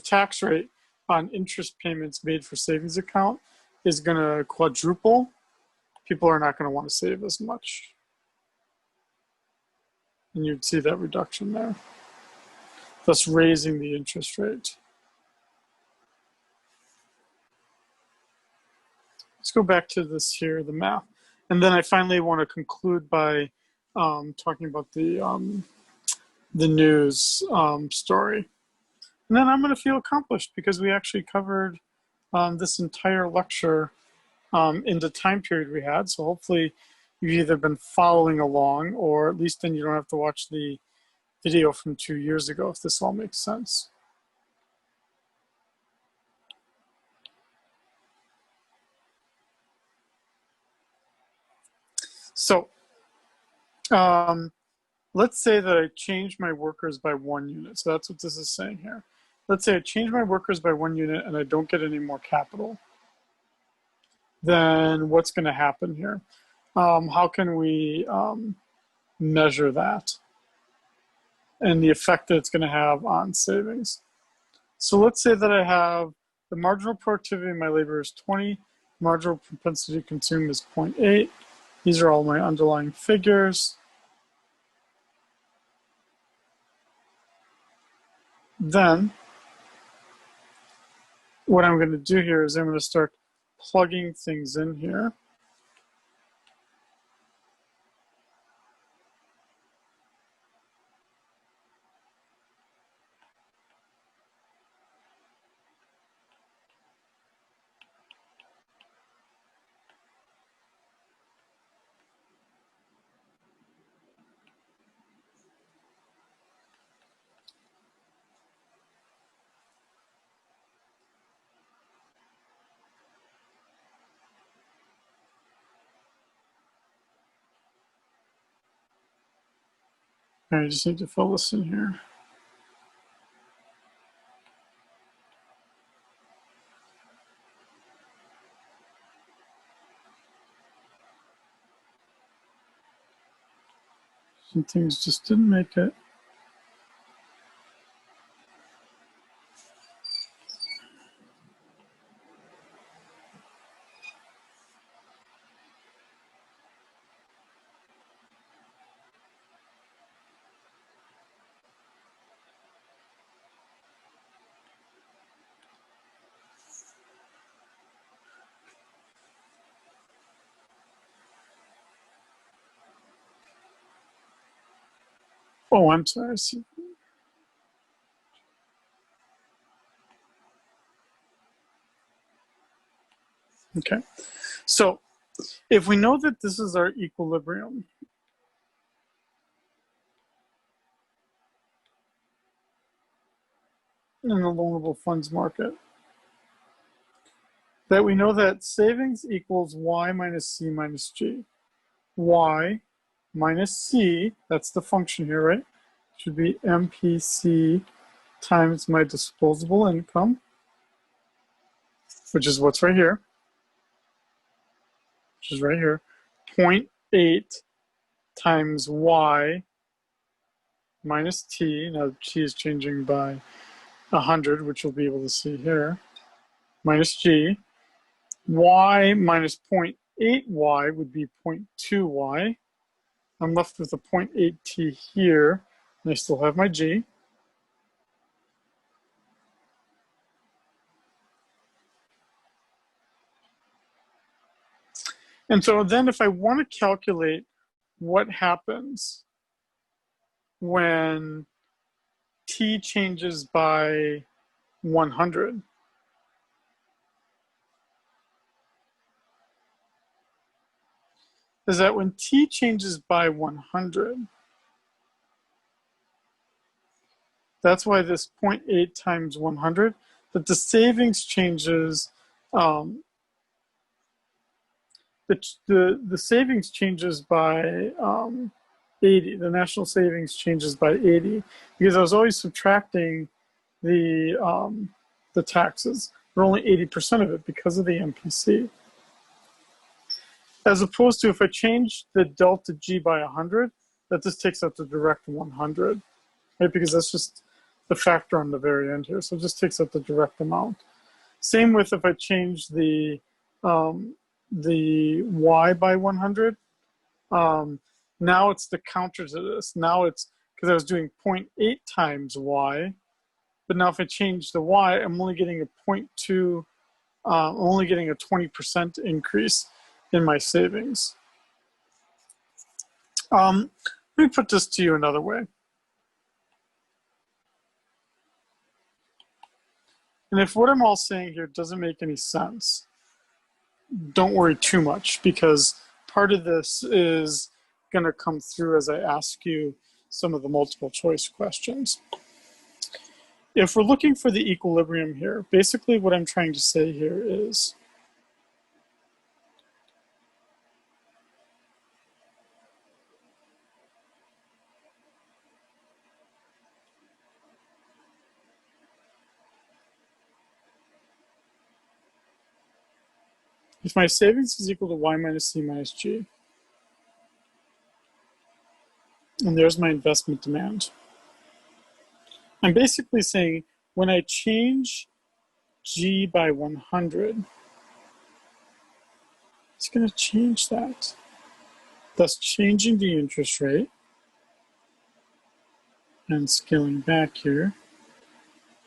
tax rate on interest payments made for savings account is going to quadruple, people are not going to want to save as much. And you'd see that reduction there, thus raising the interest rate. Let's go back to this here, the math. And then I finally want to conclude by talking about the news story. And then I'm going to feel accomplished because we actually covered this entire lecture in the time period we had. So hopefully you've either been following along, or at least then you don't have to watch the video from 2 years ago, if this all makes sense. So let's say that I change my workers by 1 unit. So that's what this is saying here. Let's say I change my workers by 1 unit and I don't get any more capital. Then what's going to happen here? How can we measure that and the effect that it's going to have on savings? So let's say that I have the marginal productivity of my labor is 20, marginal propensity to consume is 0.8. These are all my underlying figures. Then what I'm going to do here is I'm going to start plugging things in here. I just need to fill this in here. Some things just didn't make it. Oh, I'm sorry. Okay, so if we know that this is our equilibrium, in the loanable funds market, that we know that savings equals y minus c minus g. Y minus c, that's the function here, right? Should be MPC times my disposable income, which is what's right here, which is right here, 0.8 times y minus t. Now t is changing by 100, which you'll be able to see here, minus g. Y minus 0.8y would be 0.2y. I'm left with a 0.8t here, and I still have my g. And so then if I want to calculate what happens when t changes by 100, is that when t changes by 100, that's why this 0.8 times 100, that the savings changes, the savings changes by 80. The national savings changes by 80 because I was always subtracting the taxes, but only 80% of it because of the MPC. As opposed to if I change the delta G by 100, that just takes out the direct 100, right? Because that's just the factor on the very end here. So it just takes out the direct amount. Same with if I change the Y by 100. Now it's the counter to this. Now it's because I was doing 0.8 times Y, but now if I change the Y, I'm only getting a 0.2, only getting a 20% increase in my savings. Let me put this to you another way. And if what I'm all saying here doesn't make any sense, don't worry too much, because part of this is going to come through as I ask you some of the multiple choice questions. If we're looking for the equilibrium here, basically what I'm trying to say here is if my savings is equal to Y minus C minus G, and there's my investment demand, I'm basically saying when I change G by 100, it's going to change that, thus changing the interest rate. And scaling back here,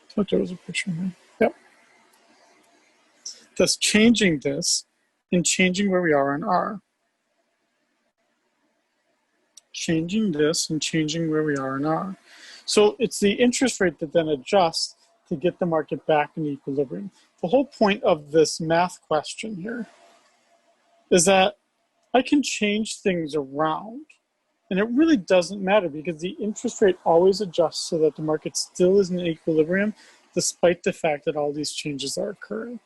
I thought there was a picture of me. Yep. Thus changing this and changing where we are on R. Changing this and changing where we are in R. So it's the interest rate that then adjusts to get the market back in equilibrium. The whole point of this math question here is that I can change things around, and it really doesn't matter because the interest rate always adjusts so that the market still is in equilibrium despite the fact that all these changes are occurring.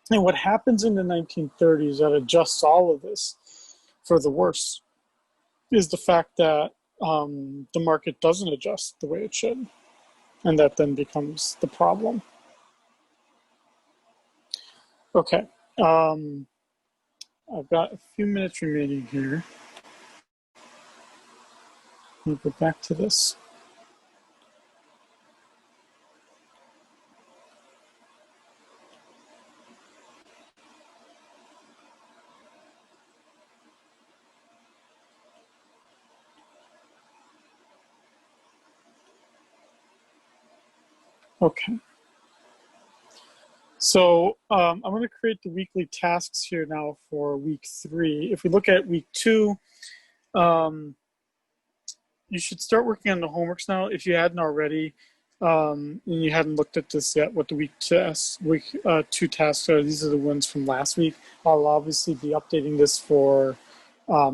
And what happens in the 1930s that adjusts all of this for the worse is the fact that the market doesn't adjust the way it should. And that then becomes the problem. Okay, I've got a few minutes remaining here. Let me go back to this. Okay. So I'm going to create the weekly tasks here now for week 3. If we look at week 2, you should start working on the homeworks now. If you hadn't already, and you hadn't looked at this yet, what the week 2 tasks are, these are the ones from last week. I'll obviously be updating this for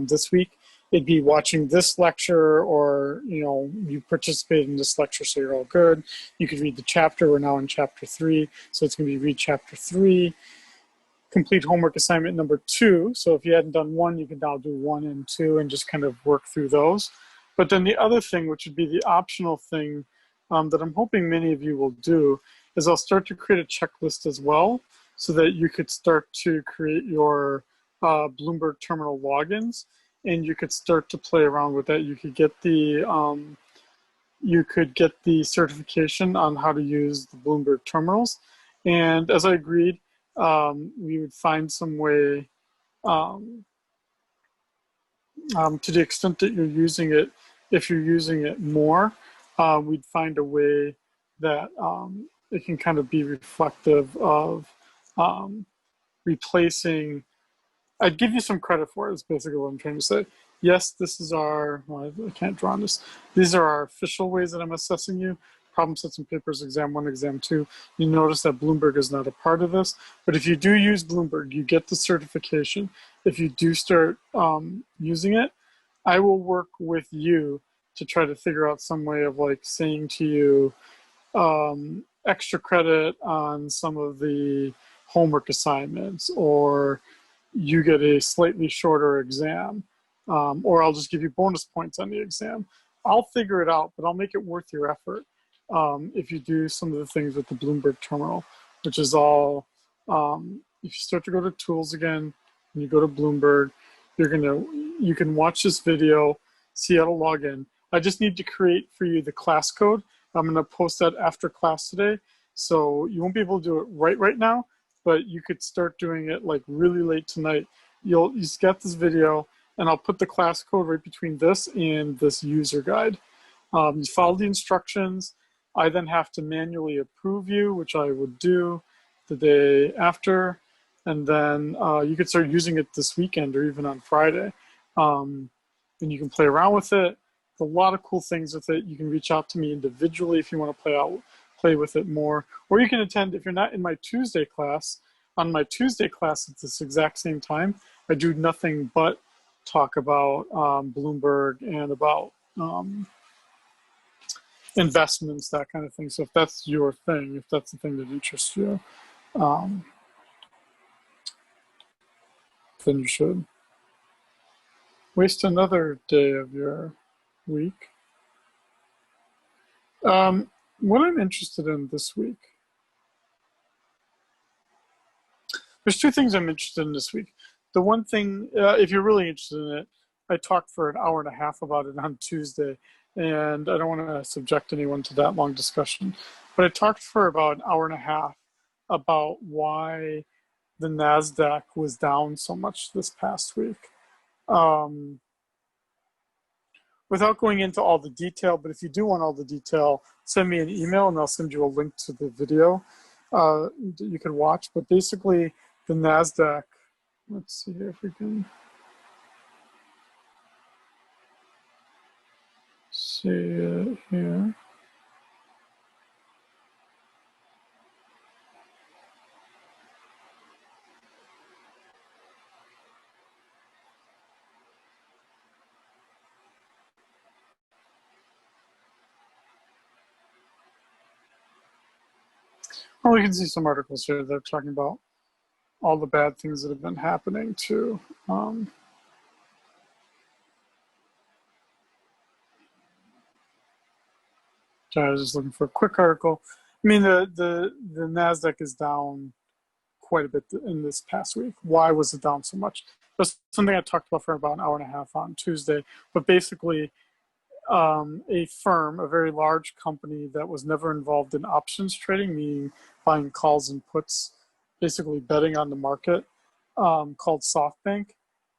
this week. It'd be watching this lecture, or you participated in this lecture, so you're all good. You could read the chapter. We're now in chapter 3, so it's going to be read chapter 3, complete homework assignment number 2. So if you hadn't done 1, you can now do 1 and 2 and just kind of work through those. But then the other thing, which would be the optional thing that I'm hoping many of you will do, is I'll start to create a checklist as well, so that you could start to create your Bloomberg terminal logins. And you could start to play around with that. You could get the certification on how to use the Bloomberg terminals. And as I agreed, we would find some way, to the extent that you're using it, if you're using it more, we'd find a way that it can kind of be reflective of replacing. I'd give you some credit for it, is basically what I'm trying to say. Yes, this is our, well, I can't draw on this. These are our official ways that I'm assessing you. Problem sets and papers, exam 1, exam 2. You notice that Bloomberg is not a part of this. But if you do use Bloomberg, you get the certification. If you do start using it, I will work with you to try to figure out some way of like saying to you, extra credit on some of the homework assignments, or you get a slightly shorter exam, or I'll just give you bonus points on the exam. I'll figure it out, but I'll make it worth your effort if you do some of the things with the Bloomberg terminal, which is all, if you start to go to tools again, and you go to Bloomberg, you can watch this video, see how to log in. I just need to create for you the class code. I'm gonna post that after class today. So you won't be able to do it right now, but you could start doing it like really late tonight. You get this video, and I'll put the class code right between this and this user guide. You follow the instructions. I then have to manually approve you, which I would do the day after. And then you could start using it this weekend or even on Friday. And you can play around with it. There's a lot of cool things with it. You can reach out to me individually if you want to play with it more. Or you can attend, if you're not in my Tuesday class, on my Tuesday class at this exact same time, I do nothing but talk about Bloomberg and about investments, that kind of thing. So if that's your thing, if that's the thing that interests you, then you should waste another day of your week. What I'm interested in this week, there's two things I'm interested in this week. The one thing, if you're really interested in it, I talked for an hour and a half about it on Tuesday, and I don't want to subject anyone to that long discussion, but I talked for about an hour and a half about why the NASDAQ was down so much this past week. Without going into all the detail, but if you do want all the detail, send me an email and I'll send you a link to the video you can watch. But basically, the NASDAQ, let's see if we can see it here. Well, we can see some articles here that are talking about all the bad things that have been happening to I was just looking for a quick article. I mean, the NASDAQ is down quite a bit in this past week. Why was it down so much? That's something I talked about for about an hour and a half on Tuesday. But basically, a firm, a very large company that was never involved in options trading, meaning buying calls and puts, basically betting on the market, called SoftBank,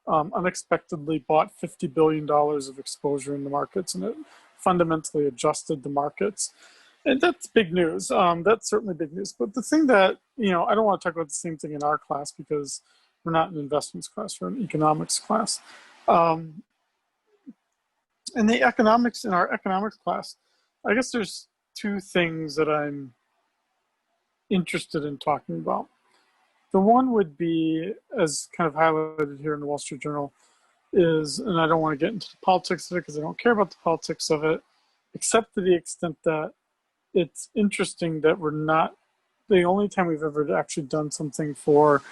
unexpectedly bought $50 billion of exposure in the markets, and it fundamentally adjusted the markets. And that's big news. That's certainly big news. But the thing that, I don't want to talk about the same thing in our class because we're not an investments class, we're an economics class. In the economics, in our economics class, I guess there's two things that I'm interested in talking about. The one would be, as kind of highlighted here in the Wall Street Journal, is, and I don't want to get into the politics of it because I don't care about the politics of it, except to the extent that it's interesting that we're not, the only time we've ever actually done something for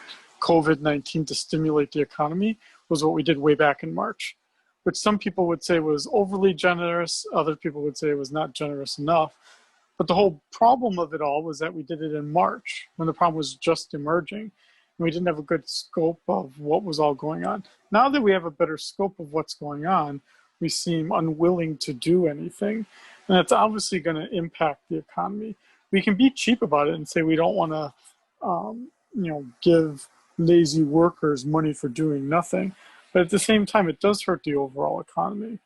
COVID-19 to stimulate the economy was what we did way back in March, which some people would say was overly generous, other people would say it was not generous enough. But the whole problem of it all was that we did it in March when the problem was just emerging. And we didn't have a good scope of what was all going on. Now that we have a better scope of what's going on, we seem unwilling to do anything. And that's obviously going to impact the economy. We can be cheap about it and say we don't want to give lazy workers money for doing nothing. But at the same time, it does hurt the overall economy.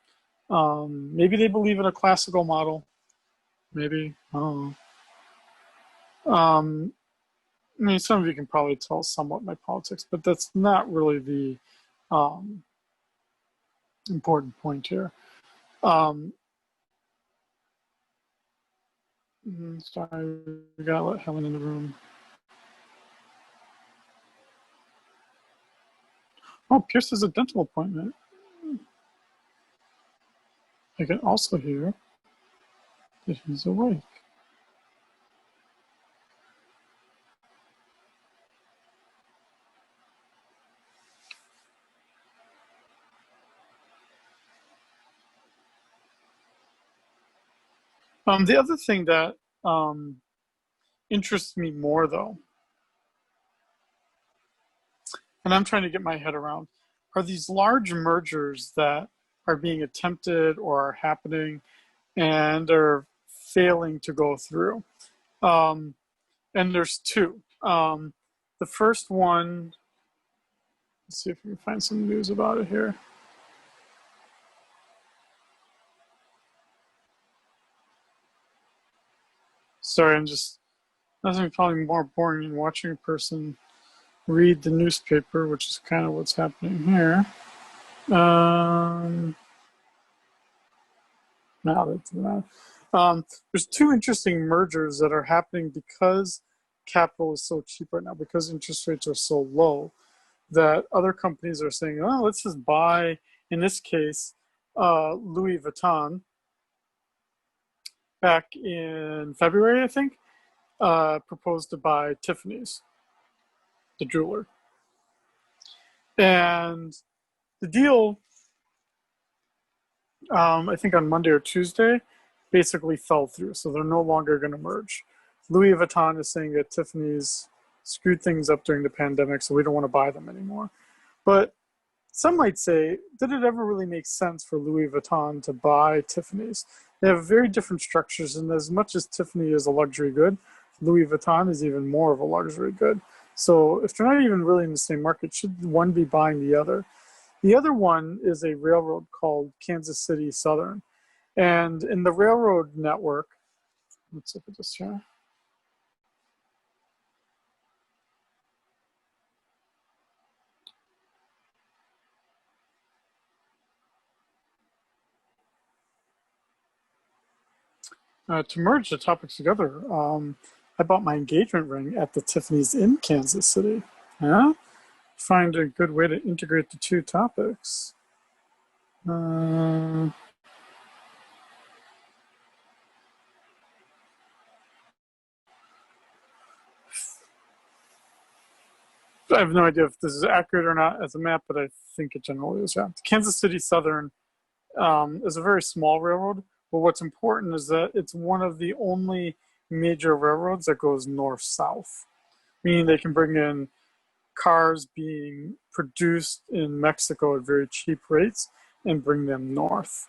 Maybe they believe in a classical model. Maybe. I don't know. I mean, some of you can probably tell somewhat my politics, but that's not really the important point here. Sorry, we gotta let Helen in the room. Oh, Pierce has a dental appointment. I can also hear that he's awake. The other thing that interests me more, though, and I'm trying to get my head around, are these large mergers that are being attempted or are happening and are failing to go through. And there's two. The first one, let's see if we can find some news about it here. Sorry, I'm just, nothing probably more boring than watching a person read the newspaper, which is kind of what's happening here. No, that's not. There's two interesting mergers that are happening because capital is so cheap right now, because interest rates are so low, that other companies are saying, oh, let's just buy, in this case, Louis Vuitton. Back in February, I think, proposed to buy Tiffany's, the jeweler. And the deal, I think on Monday or Tuesday, basically fell through. So they're no longer going to merge. Louis Vuitton is saying that Tiffany's screwed things up during the pandemic, so we don't want to buy them anymore. But some might say, did it ever really make sense for Louis Vuitton to buy Tiffany's? They have very different structures, and as much as Tiffany is a luxury good, Louis Vuitton is even more of a luxury good. So if they're not even really in the same market, should one be buying the other? The other one is a railroad called Kansas City Southern. And in the railroad network, let's look at this here. To merge the topics together, I bought my engagement ring at the Tiffany's in Kansas City. Yeah? Find a good way to integrate the two topics. I have no idea if this is accurate or not as a map, but I think it generally is. Yeah. Kansas City Southern is a very small railroad, but what's important is that it's one of the only major railroads that goes north-south, meaning they can bring in cars being produced in Mexico at very cheap rates and bring them north.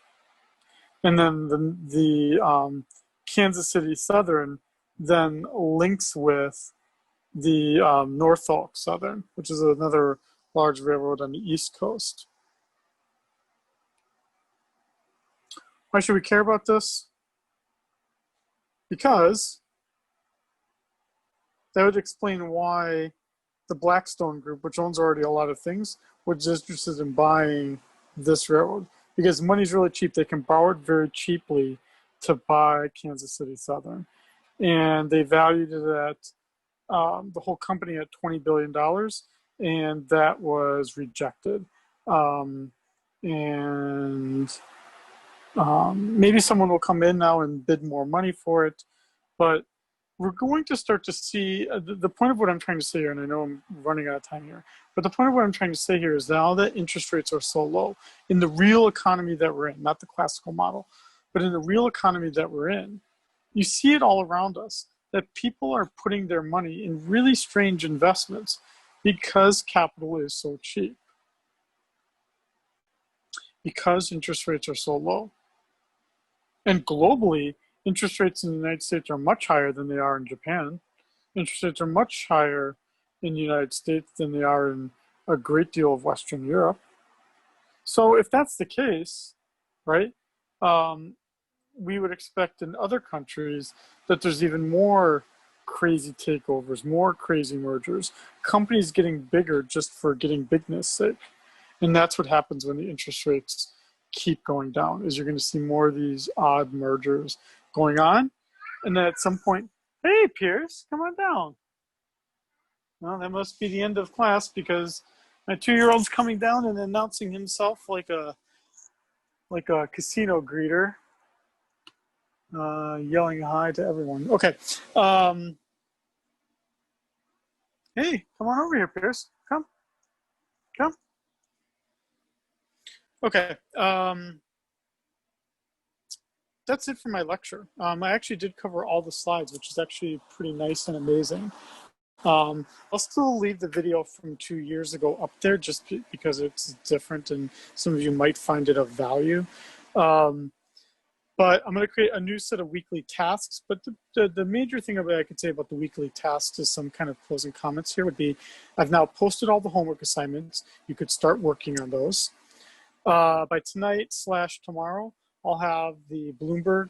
And then the Kansas City Southern then links with the Norfolk Southern, which is another large railroad on the East Coast. Why should we care about this? Because that would explain why the Blackstone Group, which owns already a lot of things, was interested in buying this railroad. Because money's really cheap. They can borrow it very cheaply to buy Kansas City Southern. And they valued it at the whole company at $20 billion, and that was rejected. Maybe someone will come in now and bid more money for it, but we're going to start to see, the point of what I'm trying to say here, and I know I'm running out of time here, but the point of what I'm trying to say here is now that interest rates are so low, in the real economy that we're in, not the classical model, but in the real economy that we're in, you see it all around us, that people are putting their money in really strange investments because capital is so cheap, because interest rates are so low. And globally, interest rates in the United States are much higher than they are in Japan. Interest rates are much higher in the United States than they are in a great deal of Western Europe. So if that's the case, right, we would expect in other countries that there's even more crazy takeovers, more crazy mergers, companies getting bigger just for getting bigness sake. And that's what happens when the interest rates keep going down, is you're going to see more of these odd mergers going on. And then at some point, hey, Pierce, come on down. Well, that must be the end of class because my 2-year-old's coming down and announcing himself like a casino greeter, yelling hi to everyone. Okay. Hey, come on over here, Pierce. Come. Okay. That's it for my lecture. I actually did cover all the slides, which is actually pretty nice and amazing. I'll still leave the video from 2 years ago up there just because it's different and some of you might find it of value. But I'm going to create a new set of weekly tasks. But the major thing that I could say about the weekly tasks is some kind of closing comments here would be, I've now posted all the homework assignments. You could start working on those. By tonight/tomorrow, I'll have the Bloomberg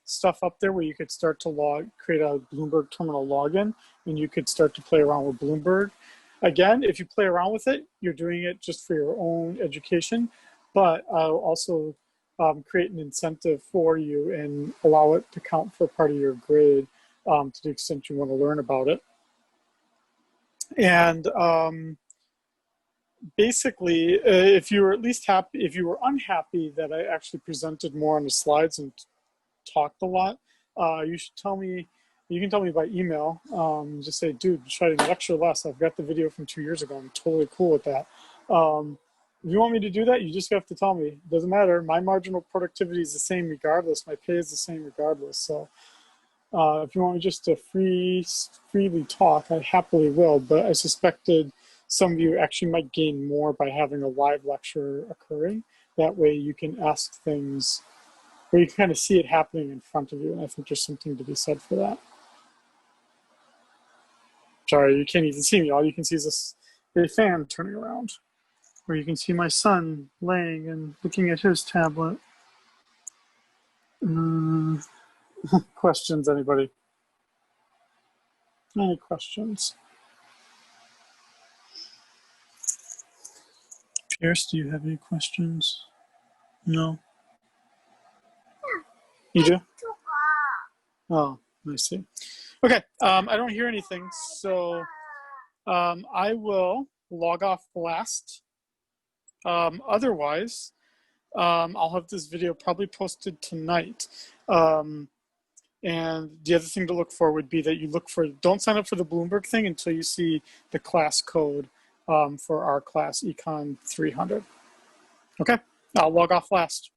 stuff up there where you could start to create a Bloomberg terminal login, and you could start to play around with Bloomberg. Again, if you play around with it, you're doing it just for your own education, but I'll also create an incentive for you and allow it to count for part of your grade to the extent you want to learn about it. And basically, if you were at least happy, if you were unhappy that I actually presented more on the slides and talked a lot, you should tell me. You can tell me by email. Just say, dude, try to lecture less. I've got the video from 2 years ago. I'm totally cool with that. If you want me to do that, you just have to tell me. It doesn't matter. My marginal productivity is the same regardless. My pay is the same regardless. So if you want me just to freely talk, I happily will. But I suspected some of you actually might gain more by having a live lecture occurring. That way you can ask things where you can kind of see it happening in front of you. And I think there's something to be said for that. Sorry, you can't even see me. All you can see is this big fan turning around. Or you can see my son laying and looking at his tablet. Questions, anybody? Any questions? Pierce, do you have any questions? No? You do? Oh, I see. Okay, I don't hear anything, so I will log off last. Otherwise, I'll have this video probably posted tonight. And the other thing to look for would be that you don't sign up for the Bloomberg thing until you see the class code for our class, ECON300. Okay, I'll log off last.